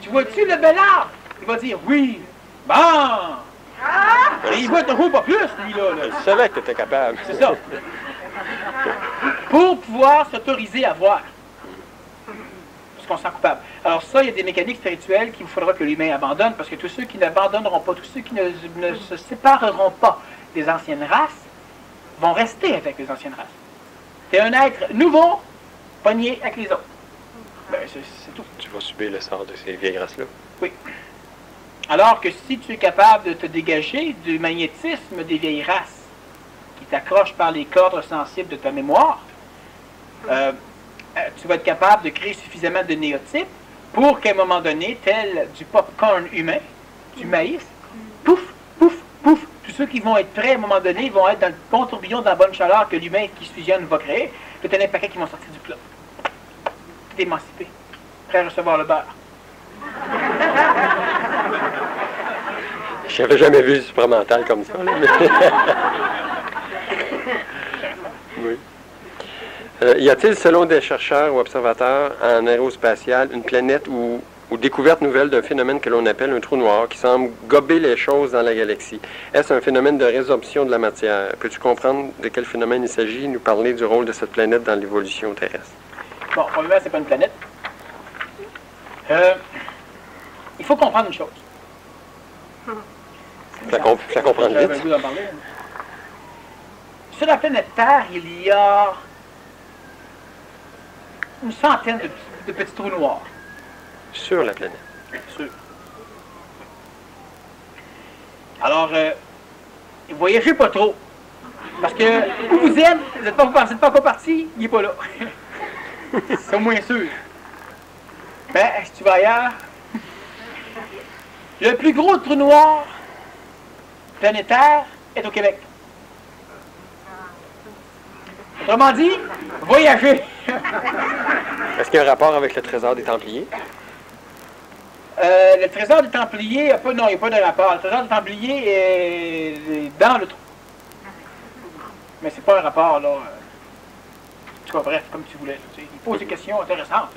Tu vois-tu le bel arbre? Il va dire, oui. Bon! Et il voit toujours pas plus, lui-là. Je savais que tu étais capable. C'est ça. Pour pouvoir s'autoriser à voir. Parce qu'on se sent coupable. Alors ça, il y a des mécaniques spirituelles qu'il faudra que l'humain abandonne, parce que tous ceux qui n'abandonneront pas, tous ceux qui ne se sépareront pas des anciennes races, vont rester avec les anciennes races. Tu es un être nouveau, pogné avec les autres. Ben, c'est tout. Tu vas subir le sort de ces vieilles races-là. Oui. Alors que si tu es capable de te dégager du magnétisme des vieilles races, qui t'accrochent par les cordes sensibles de ta mémoire, tu vas être capable de créer suffisamment de néotypes pour qu'à un moment donné, tel du popcorn humain, du maïs, pouf, pouf, pouf, tous ceux qui vont être prêts à un moment donné vont être dans le bon tourbillon, dans la bonne chaleur que l'humain qui se fusionne va créer. Puis tu as un paquet qui vont sortir du plat. T'es émancipé, prêt à recevoir le beurre. Je n'avais jamais vu le supramental comme ça. Là, mais... oui. Y a-t-il, selon des chercheurs ou observateurs en aérospatial, une planète ou découverte nouvelle d'un phénomène que l'on appelle un trou noir qui semble gober les choses dans la galaxie? Est-ce un phénomène de résorption de la matière? Peux-tu comprendre de quel phénomène il s'agit et nous parler du rôle de cette planète dans l'évolution terrestre? Bon, premièrement, c'est pas une planète. Il faut comprendre une chose. Ça comprend vite. J'avais le goût d'en parler. Sur la planète Terre, il y a une centaine de petits trous noirs. Sur la planète. Sûr. Alors, voyagez pas trop. Parce que où vous n'êtes pas encore parti, il n'est pas là. C'est au moins sûr. Mais si tu vas ailleurs, le plus gros trou noir planétaire est au Québec. Autrement dit, voyager. Est-ce qu'il y a un rapport avec le trésor des Templiers? Le trésor des Templiers, non, il n'y a pas de rapport. Le trésor des Templiers est dans le trou. Mais c'est pas un rapport, là. Tu vois, bref, comme tu voulais. Il pose des questions intéressantes.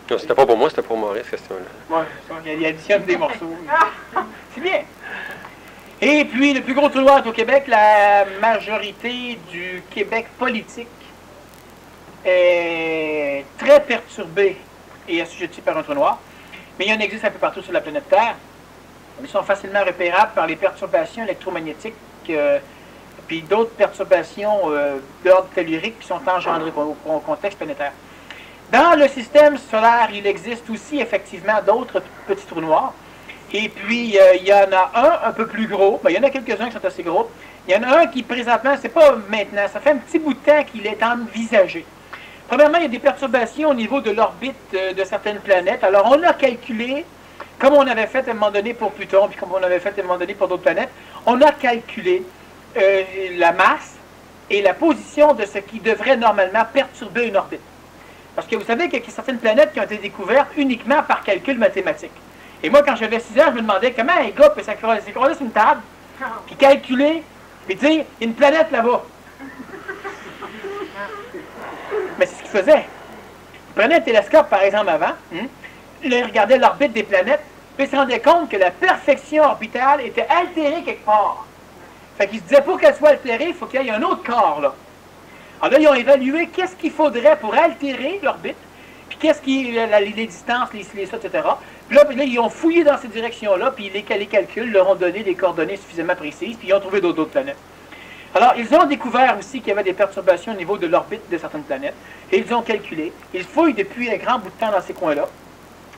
Non, c'était pas pour moi, c'était pour Maurice, cette question-là. Oui, il additionne des morceaux. C'est bien. Et puis, le plus gros trou noir est au Québec. La majorité du Québec politique est très perturbée et assujettie par un trou noir. Mais il y en existe un peu partout sur la planète Terre. Ils sont facilement repérables par les perturbations électromagnétiques puis d'autres perturbations d'ordre tellurique qui sont engendrées au contexte planétaire. Dans le système solaire, il existe aussi effectivement d'autres petits trous noirs. Et puis, il y en a un peu plus gros. Ben, il y en a quelques-uns qui sont assez gros. Il y en a un qui, présentement, c'est pas maintenant, ça fait un petit bout de temps qu'il est envisagé. Premièrement, il y a des perturbations au niveau de l'orbite de certaines planètes. Alors, on a calculé, comme on avait fait à un moment donné pour Pluton, puis comme on avait fait à un moment donné pour d'autres planètes, on a calculé la masse et la position de ce qui devrait normalement perturber une orbite. Parce que vous savez qu'il y a certaines planètes qui ont été découvertes uniquement par calcul mathématique. Et moi, quand j'avais 6 ans, je me demandais comment un gars peut s'accrocher sur une table, puis calculer, puis dire, il y a une planète là-bas. Mais c'est ce qu'il faisait. Il prenait un télescope, par exemple, avant, il regardait l'orbite des planètes, puis il se rendait compte que la perfection orbitale était altérée quelque part. Fait qu'il se disait, pour qu'elle soit altérée, il faut qu'il y ait un autre corps, là. Alors là, ils ont évalué qu'est-ce qu'il faudrait pour altérer l'orbite, puis qu'est-ce qui les distances, les ça, etc. Puis là, ils ont fouillé dans ces directions-là, puis les calculs leur ont donné des coordonnées suffisamment précises, puis ils ont trouvé d'autres planètes. Alors, ils ont découvert aussi qu'il y avait des perturbations au niveau de l'orbite de certaines planètes, et ils ont calculé. Ils fouillent depuis un grand bout de temps dans ces coins-là,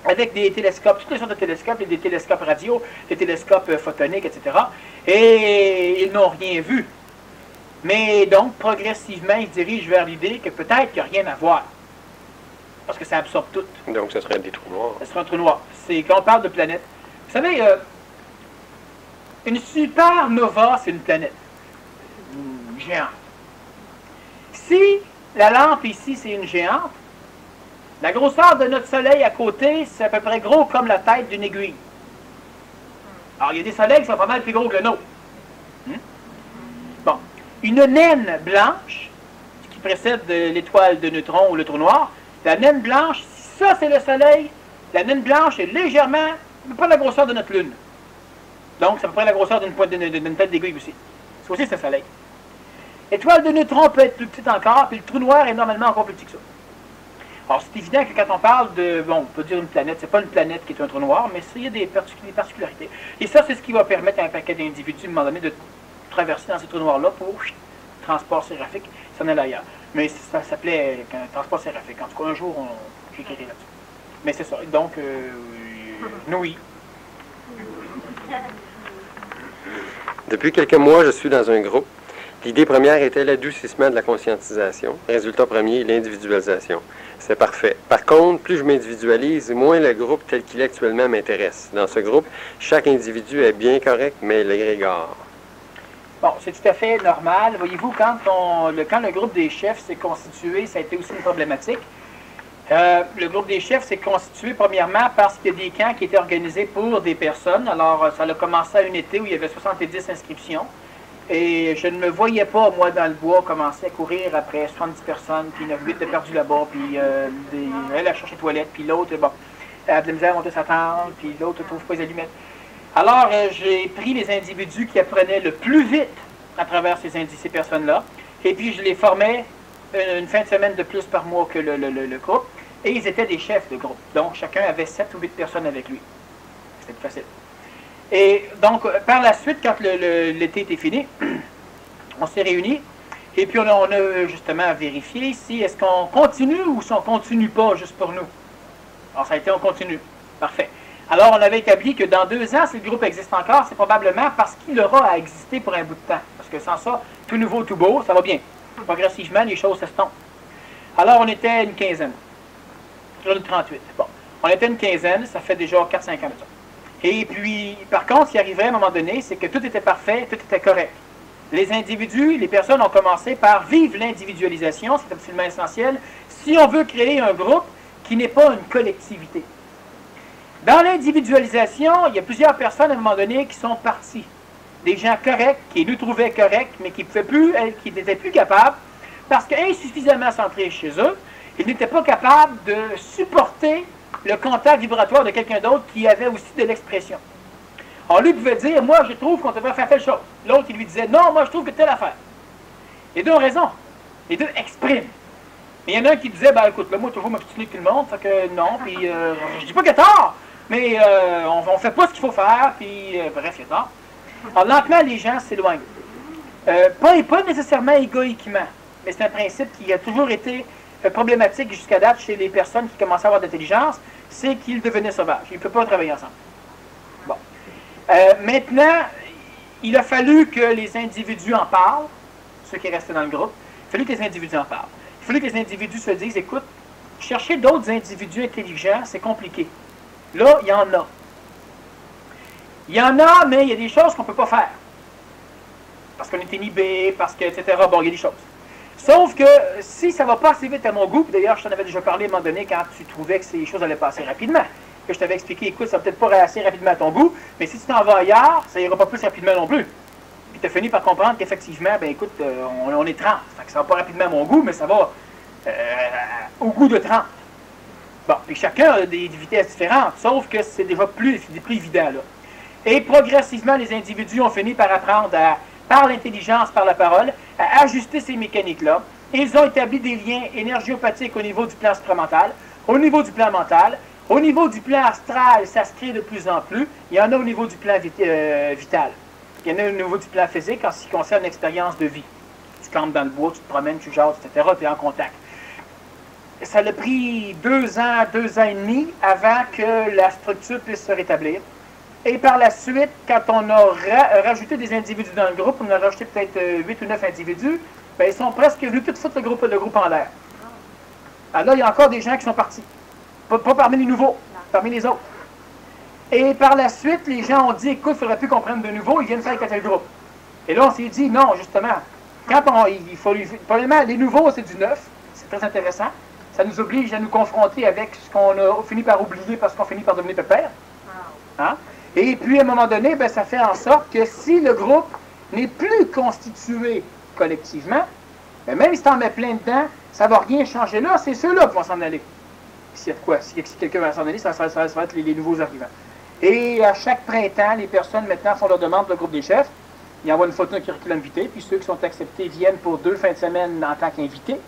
avec des télescopes, toutes les sortes de télescopes, des télescopes radio, des télescopes photoniques, etc. Et ils n'ont rien vu. Mais donc, progressivement, ils se dirigent vers l'idée que peut-être qu'il n'y a rien à voir. Parce que ça absorbe tout. Donc, ce serait des trous noirs. Ce serait un trou noir. C'est quand on parle de planète. Vous savez, une supernova, c'est une planète. Une géante. Si la lampe ici, c'est une géante, la grosseur de notre soleil à côté, c'est à peu près gros comme la tête d'une aiguille. Alors, il y a des soleils qui sont pas mal plus gros que le nôtre. Bon. Une naine blanche, ce qui précède l'étoile de neutrons ou le trou noir, la naine blanche, si ça c'est le soleil, la naine blanche est légèrement, pas la grosseur de notre lune. Donc, c'est à peu près la grosseur d'une tête d'aiguille aussi. C'est aussi le soleil. L'étoile de neutrons peut être plus petite encore, puis le trou noir est normalement encore plus petit que ça. Alors, c'est évident que quand on parle de, bon, on peut dire une planète, c'est pas une planète qui est un trou noir, mais il y a des particularités. Et ça, c'est ce qui va permettre à un paquet d'individus, à un moment donné, de traverser dans ces trous noirs-là pour transport séraphique, s'en aller ailleurs. Mais ça s'appelait un transport séraphique. En tout cas, un jour, j'écrirai là-dessus. Mais c'est ça. Donc, oui. Depuis quelques mois, je suis dans un groupe. L'idée première était l'adoucissement de la conscientisation. Résultat premier, l'individualisation. C'est parfait. Par contre, plus je m'individualise, moins le groupe tel qu'il est actuellement m'intéresse. Dans ce groupe, chaque individu est bien correct, mais l'égrégore. Bon, c'est tout à fait normal. Voyez-vous, quand le groupe des chefs s'est constitué, ça a été aussi une problématique. Le groupe des chefs s'est constitué premièrement parce qu'il y a des camps qui étaient organisés pour des personnes. Alors, ça a commencé à un été où il y avait 70 inscriptions. Et je ne me voyais pas, moi, dans le bois, commencer à courir après 70 personnes, puis il y en a 8 de perdus là-bas, puis elle a cherché les toilettes, puis l'autre, bon, elle a de la misère à monter sa tente, puis l'autre ne trouve pas les allumettes. Alors, j'ai pris les individus qui apprenaient le plus vite à travers ces personnes-là, et puis je les formais une fin de semaine de plus par mois que le groupe, et ils étaient des chefs de groupe. Donc, chacun avait 7 ou 8 personnes avec lui. C'était plus facile. Et donc, par la suite, quand l'été était fini, on s'est réunis, et puis on a justement vérifié si est-ce qu'on continue ou si on ne continue pas juste pour nous. Alors, ça a été on continue. Parfait. Alors, on avait établi que dans 2 ans, si le groupe existe encore, c'est probablement parce qu'il aura à exister pour un bout de temps. Parce que sans ça, tout nouveau, tout beau, ça va bien. Progressivement, les choses s'estompent. Alors, on était une quinzaine. Sur le 38. Bon. On était une quinzaine, ça fait déjà 4-5 ans de ça. Et puis, par contre, ce qui arrivait à un moment donné, c'est que tout était parfait, tout était correct. Les individus, les personnes ont commencé par vivre l'individualisation, c'est absolument essentiel, si on veut créer un groupe qui n'est pas une collectivité. Dans l'individualisation, il y a plusieurs personnes à un moment donné qui sont parties. Des gens corrects, qui nous trouvaient corrects, mais qui n'étaient plus capables, parce qu'insuffisamment centrés chez eux, ils n'étaient pas capables de supporter le contact vibratoire de quelqu'un d'autre qui avait aussi de l'expression. Alors lui pouvait dire, moi je trouve qu'on devrait faire telle chose. L'autre il lui disait, non, moi je trouve que telle affaire. Les deux ont raison. Les deux expriment. Mais il y en a un qui disait, ben écoute, là, moi toujours m'obstiner que tout le monde, fait que non, puis je dis pas qu'il a tort, mais on fait pas ce qu'il faut faire, puis bref, il a tort. Alors lentement, les gens s'éloignent. Pas nécessairement égoïquement, mais c'est un principe qui a toujours été problématique jusqu'à date chez les personnes qui commencent à avoir de l'intelligence, c'est qu'ils devenaient sauvages. Ils ne peuvent pas travailler ensemble. Bon. Maintenant, il a fallu que les individus en parlent, ceux qui restaient dans le groupe. Il a fallu que les individus en parlent. Il a fallu que les individus se disent, écoute, chercher d'autres individus intelligents, c'est compliqué. Là, il y en a. Il y en a, mais il y a des choses qu'on ne peut pas faire. Parce qu'on est inhibé, parce que, etc. Bon, il y a des choses. Sauf que si ça ne va pas assez vite à mon goût, d'ailleurs, je t'en avais déjà parlé à un moment donné quand tu trouvais que ces choses allaient passer rapidement, que je t'avais expliqué, écoute, ça va peut-être pas assez rapidement à ton goût, mais si tu t'en vas ailleurs, ça ira pas plus rapidement non plus. Puis tu as fini par comprendre qu'effectivement, ben écoute, on est 30. Fait que ça va pas rapidement à mon goût, mais ça va au goût de 30. Bon, puis chacun a des vitesses différentes, sauf que c'est déjà plus évident, là. Et progressivement, les individus ont fini par apprendre par l'intelligence, par la parole, à ajuster ces mécaniques-là. Ils ont établi des liens énergiopathiques au niveau du plan supramental, au niveau du plan mental, au niveau du plan astral, ça se crée de plus en plus. Il y en a au niveau du plan vital. Il y en a au niveau du plan physique en ce qui concerne l'expérience de vie. Tu campes dans le bois, tu te promènes, tu jases, etc., tu es en contact. Ça a pris 2 ans, 2 ans et demi avant que la structure puisse se rétablir. Et par la suite, quand on a rajouté des individus dans le groupe, on a rajouté peut-être 8 ou 9 individus, ben, ils sont presque venus tout foutre le groupe en l'air. Alors là, il y a encore des gens qui sont partis. Pas parmi les nouveaux, parmi les autres. Et par la suite, les gens ont dit, écoute, il ne faudrait plus qu'on prenne de nouveaux, ils viennent faire un tel groupe. Et là, on s'est dit, non, justement, il faut, probablement, les nouveaux, c'est du neuf, c'est très intéressant. Ça nous oblige à nous confronter avec ce qu'on a fini par oublier parce qu'on finit par devenir pépère. Hein? Et puis, à un moment donné, ben, ça fait en sorte que si le groupe n'est plus constitué collectivement, ben, même si tu en mets plein dedans, ça ne va rien changer là, c'est ceux-là qui vont s'en aller. S'il y a de quoi, si quelqu'un va s'en aller, ça va être les nouveaux arrivants. Et à chaque printemps, les personnes maintenant font leur demande, le groupe des chefs. Ils envoient une photo d'un curriculum vitae, puis ceux qui sont acceptés viennent pour 2 fins de semaine en tant qu'invités.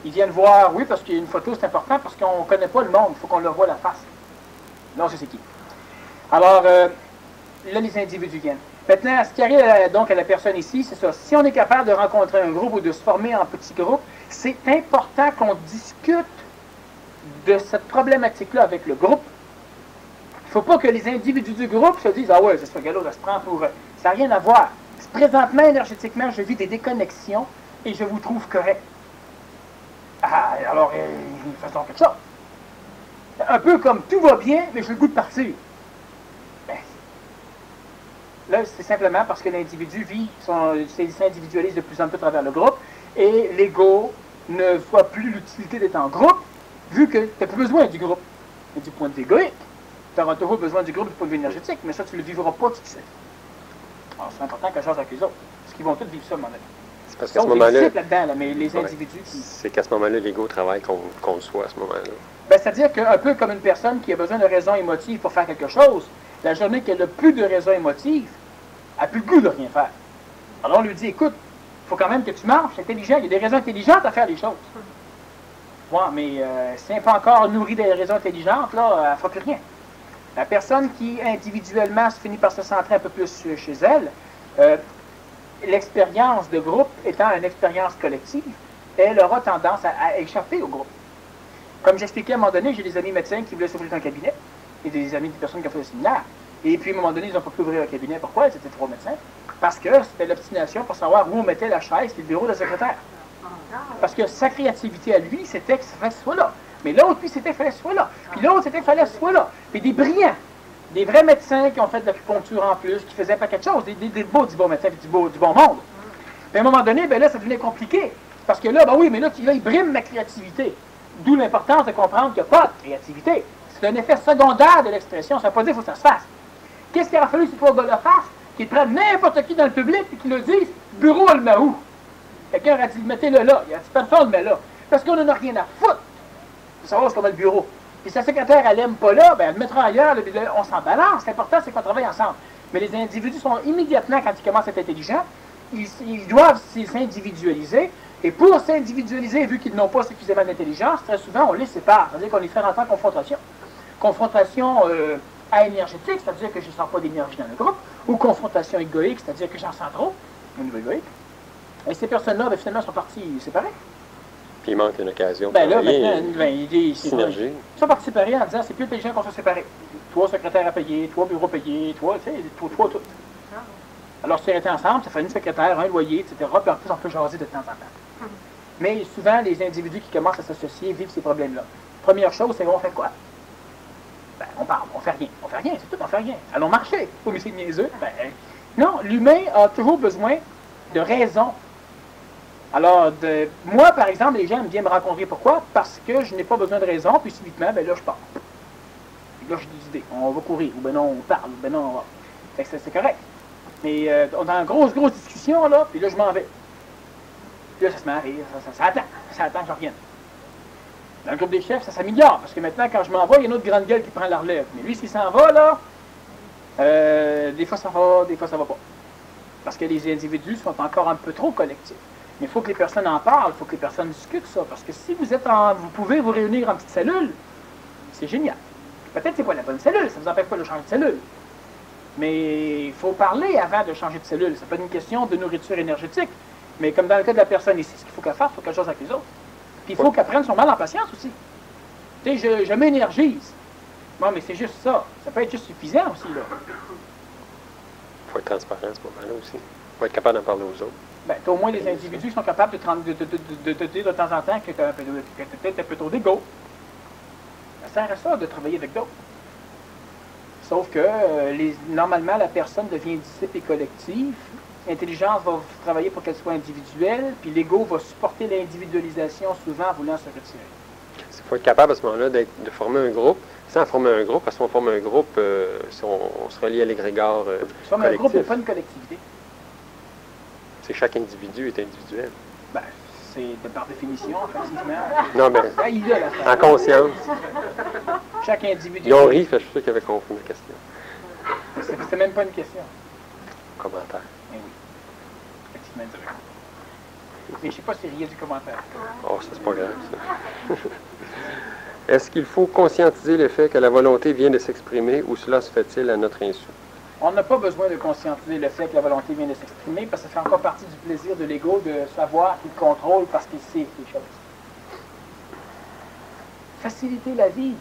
Ils viennent voir, oui, parce qu'une photo c'est important, parce qu'on ne connaît pas le monde, il faut qu'on leur voit la face. Non, c'est qui. Alors, là, les individus viennent. Maintenant, ce qui arrive donc à la personne ici, c'est ça. Si on est capable de rencontrer un groupe ou de se former en petits groupes, c'est important qu'on discute de cette problématique-là avec le groupe. Il ne faut pas que les individus du groupe se disent « Ah ouais, c'est ce gars-là, ça se prend pour... » Ça n'a rien à voir. Présentement, énergétiquement, je vis des déconnexions et je vous trouve correct. Ah, alors, faisons quelque chose. Un peu comme tout va bien, mais j'ai le goût de partir. Ben, là, c'est simplement parce que l'individu s'individualise de plus en plus à travers le groupe et l'ego ne voit plus l'utilité d'être en groupe, vu que tu n'as plus besoin du groupe. Mais du point de vue égoïque, tu auras toujours besoin du groupe du point de vue énergétique, mais ça, tu ne le vivras pas tout de suite. Alors, c'est important que je change avec les autres, parce qu'ils vont tous vivre ça, à un moment donné. C'est parce qu'à ce moment-là, là, mais les individus qui... C'est qu'à ce moment-là, l'ego travaille contre soi à ce moment-là. Ben, c'est-à-dire qu'un peu comme une personne qui a besoin de raisons émotives pour faire quelque chose, la journée qu'elle n'a plus de raisons émotives, elle n'a plus le goût de rien faire. Alors on lui dit, écoute, il faut quand même que tu marches, c'est intelligent, il y a des raisons intelligentes à faire les choses. Ouais, mais si elle n'est pas encore nourrie des raisons intelligentes, là, elle ne fera plus rien. La personne qui, individuellement, se finit par se centrer un peu plus chez elle, l'expérience de groupe étant une expérience collective, elle aura tendance à échapper au groupe. Comme j'expliquais à un moment donné, j'ai des amis médecins qui voulaient s'ouvrir un cabinet, et des amis des personnes qui ont fait le séminaire. Et puis, à un moment donné, ils n'ont pas pu ouvrir un cabinet. Pourquoi? Ils étaient 3 médecins. Parce que c'était l'obstination pour savoir où on mettait la chaise et le bureau de la secrétaire. Parce que sa créativité à lui, c'était que ça fallait que ce soit là. Mais l'autre, lui, c'était qu'il fallait que ce soit là. Puis l'autre, c'était qu'il fallait que ce soit là. Puis des brillants, des vrais médecins qui ont fait de l'acupuncture en plus, qui faisaient pas quelque chose, des beaux, du bon médecin, du bon monde. Puis à un moment donné, ben là, ça devenait compliqué. Parce que là, ben oui, mais là, il brime ma créativité. D'où l'importance de comprendre qu'il n'y a pas de créativité. C'est un effet secondaire de l'expression. Ça ne veut pas dire qu'il faut que ça se fasse. Qu'est-ce qu'il aurait fallu si 3 gars le fassent? Qu'ils prennent n'importe qui dans le public et qu'ils le disent, bureau, on le met où? Quelqu'un aurait dit, mettez-le là. Il a dit, personne, on le met là. Parce qu'on n'en a rien à foutre de savoir ce qu'on met le bureau. Puis si sa secrétaire, elle n'aime pas là, ben, elle le mettra ailleurs, là, on s'en balance. L'important, c'est qu'on travaille ensemble. Mais les individus sont immédiatement, quand ils commencent à être intelligents, ils doivent s'individualiser. Et pour s'individualiser, vu qu'ils n'ont pas suffisamment d'intelligence, très souvent, on les sépare. C'est-à-dire qu'on les fait rentrer en confrontation. Confrontation énergétique, c'est-à-dire que je ne sens pas d'énergie dans le groupe, ou confrontation égoïque, c'est-à-dire que j'en sens trop, au niveau égoïque. Et ces personnes-là, ben, finalement, sont parties séparées. Puis il manque une occasion Ben là, travailler, maintenant, ben, il c'est synergie. Ils sont partis séparés en disant c'est plus intelligent qu'on soit séparés. Toi, secrétaire à payer, toi, bureau payé, toi, tu sais, toi, tout. Alors, si on était ensemble, ça fait une secrétaire, un loyer, etc. Puis en plus, on peut jaser de temps en temps. Mais souvent, les individus qui commencent à s'associer vivent ces problèmes-là. Première chose, c'est qu'on fait quoi? Ben, on parle, on fait rien. On fait rien, c'est tout, on fait rien. Allons marcher. Faut mais c'est niaiseux. Ben, non, l'humain a toujours besoin de raison. Alors, moi, par exemple, les gens aiment bien me rencontrer. Pourquoi? Parce que je n'ai pas besoin de raison, puis subitement, ben là, je pars. Puis là, j'ai des idées. On va courir, ou ben non, on parle, ou ben non, on va. Fait que c'est correct. Mais on a une grosse discussion, là, puis là, je m'en vais. Puis là, ça se met à rire, ça attend que je revienne. Dans le groupe des chefs, ça s'améliore, parce que maintenant, quand je m'en vais, il y a une autre grande gueule qui prend la relève. Mais lui, s'il s'en va, là, des fois ça va, des fois ça va pas. Parce que les individus sont encore un peu trop collectifs. Mais il faut que les personnes en parlent, il faut que les personnes discutent ça. Parce que si vous pouvez vous réunir en petite cellule, c'est génial. Peut-être que ce n'est pas la bonne cellule, ça ne vous empêche pas de changer de cellule. Mais il faut parler avant de changer de cellule. C'est pas une question de nourriture énergétique. Mais comme dans le cas de la personne ici, ce qu'il faut qu'elle fasse, il faut qu'elle chose avec les autres. Puis il faut qu'elle prenne son mal en patience aussi. Tu sais, je m'énergise. Bon, mais c'est juste ça. Ça peut être juste suffisant aussi, là. Il faut être transparent à ce moment-là aussi. Il faut être capable d'en parler aux autres. Ben, t'as au moins des individus qui sont capables de te dire de temps en temps que tu as peut-être un peu trop d'ego. Ça sert à ça de travailler avec d'autres. Sauf que normalement, la personne devient disciple et collective. L'intelligence va travailler pour qu'elle soit individuelle, puis l'ego va supporter l'individualisation souvent en voulant se retirer. Il faut être capable à ce moment-là de former un groupe. Sans former un groupe, parce qu'on forme un groupe, si on se relie à l'égrégore former un groupe n'est pas une collectivité. C'est chaque individu est individuel. Ben, c'est par définition, effectivement. Non, mais en conscience. Chaque individu. Ils ont ri, fait, je suis sûr qu'ils avaient compris ma question. C'est même pas une question. Commentaire. Eh oui. Effectivement, direct. Mais je sais pas s'il riait du commentaire. Oh, ça, c'est pas grave, ça. Est-ce qu'il faut conscientiser le fait que la volonté vient de s'exprimer ou cela se fait-il à notre insu? On n'a pas besoin de conscientiser le fait que la volonté vient de s'exprimer parce que ça fait encore partie du plaisir de l'ego de savoir qu'il contrôle parce qu'il sait les choses. Faciliter la vie.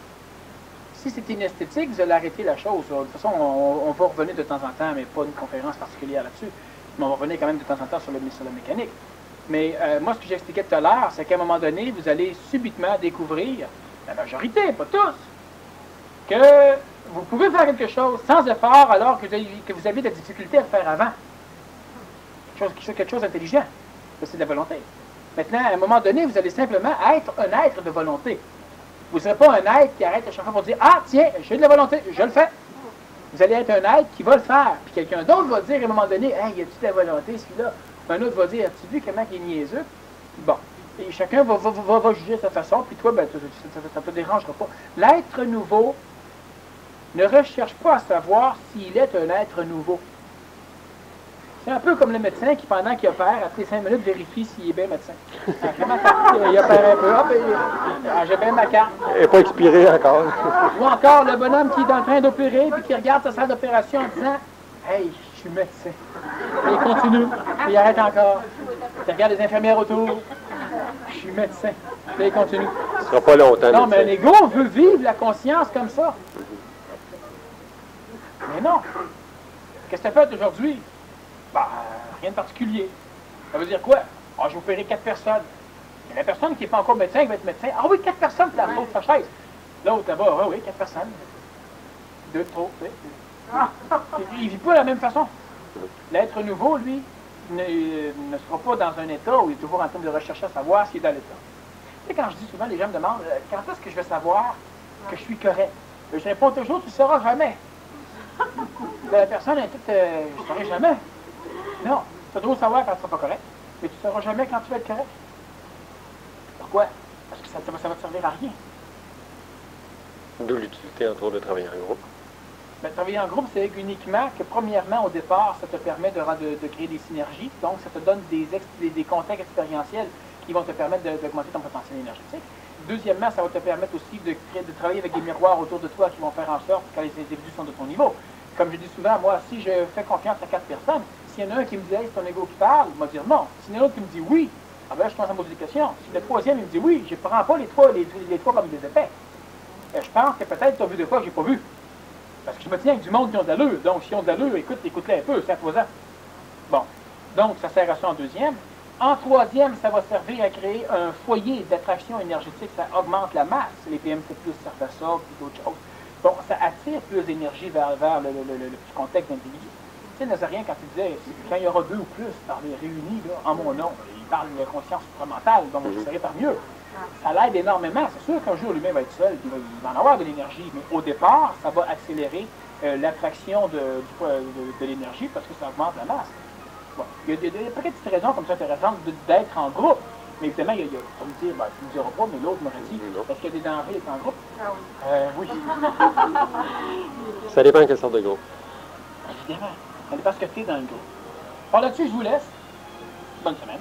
Si c'est inesthétique, vous allez arrêter la chose. De toute façon, on va revenir de temps en temps, mais pas une conférence particulière là-dessus. Mais on va revenir quand même de temps en temps sur la mécanique. Mais moi, ce que j'expliquais tout à l'heure, c'est qu'à un moment donné, vous allez subitement découvrir, la majorité, pas tous, que vous pouvez faire quelque chose sans effort alors que vous avez de la difficulté à le faire avant. Quelque chose d'intelligent. C'est de la volonté. Maintenant, à un moment donné, vous allez simplement être un être de volonté. Vous ne serez pas un être qui arrête à chaque fois pour dire « Ah, tiens, j'ai de la volonté, je le fais ». Vous allez être un être qui va le faire. Puis quelqu'un d'autre va dire à un moment donné « Hey, y a-tu de la volonté, celui-là » Un autre va dire « As-tu vu comment il est niaiseux ?» Bon. Et chacun va juger de sa façon, puis toi, ben, ça ne te dérangera pas. L'être nouveau ne recherche pas à savoir s'il est un être nouveau. C'est un peu comme le médecin qui, pendant qu'il opère, après 5 minutes, vérifie s'il est bien médecin. Il opère un peu, hop, j'ai bien ma carte. Elle n'est pas expirée encore. Ou encore le bonhomme qui est en train d'opérer, puis qui regarde sa salle d'opération en disant « Hey, je suis médecin. » Et il continue, puis il arrête encore. Il regarde les infirmières autour. « Je suis médecin. » Puis il continue. Ce ne sera pas longtemps. Non, mais un ego veut vivre la conscience comme ça. Mais non. Qu'est-ce que tu as fait aujourd'hui? Bah, rien de particulier. Ça veut dire quoi? Ah, j'ai opéré 4 personnes. Il y a la personne qui n'est pas encore médecin qui va être médecin. Ah oui, 4 personnes, tu la faute sa chaise. L'autre là-bas, ah oui, 4 personnes. 2 de trop, tu sais. Il ne vit pas de la même façon. L'être nouveau, lui, ne sera pas dans un état où il est toujours en train de rechercher à savoir s'il est dans l'état. Tu sais, quand je dis souvent, les gens me demandent quand est-ce que je vais savoir que je suis correct? Je réponds toujours, tu ne sauras jamais. La personne est toute, je ne saurai jamais. Non, tu as toujours savoir quand tu ne seras pas correct, mais tu ne sauras jamais quand tu vas être correct. Pourquoi? Parce que ça va te servir à rien. D'où l'utilité, entre autres, de travailler en groupe. Ben, travailler en groupe, c'est uniquement que, premièrement, au départ, ça te permet de créer des synergies. Donc, ça te donne des contacts expérientiels qui vont te permettre d'augmenter ton potentiel énergétique. Deuxièmement, ça va te permettre aussi de travailler avec des miroirs autour de toi qui vont faire en sorte que les individus sont de ton niveau. Comme je dis souvent, moi, si je fais confiance à 4 personnes, s'il y en a un qui me dit « Hey, c'est ton ego qui parle », il va dire « Non ». S'il y en a un autre qui me dit « Oui », Ah ben là, je commence à me poser des questions. Si le troisième, il me dit oui, je ne prends pas les trois comme des épais. Je pense que peut-être tu as vu des fois que j'ai pas vu. Parce que je me tiens avec du monde qui ont de l'allure. Donc, s'ils ont de l'allure, écoute-les un peu, c'est à toi. Bon. Donc, ça sert à ça en deuxième. En troisième, ça va servir à créer un foyer d'attraction énergétique. Ça augmente la masse. Les PMC+, servent à ça, puis d'autres choses. Bon, ça attire plus d'énergie vers le petit contexte d'individu. Tu sais, Nazarien, quand il disait, quand il y aura 2 ou plus parmi réunis, là, en mon nom, il parle de conscience supramentale, donc je serai par mieux. Ça l'aide énormément. C'est sûr qu'un jour, l'humain va être seul, il va en avoir de l'énergie, mais au départ, ça va accélérer l'attraction de l'énergie parce que ça augmente la masse. Bon. Il y a des petites raisons comme ça intéressantes d'être en groupe. Mais évidemment, il y a comme dire, ben, tu ne me diras pas, mais l'autre m'aurait dit, est-ce qu'il y a des dangers d'être en groupe? Ah oui. Oui. Ça dépend de quelle sorte de groupe. Évidemment. Ça dépend ce que tu es dans le groupe. Par là-dessus, je vous laisse. Bonne semaine.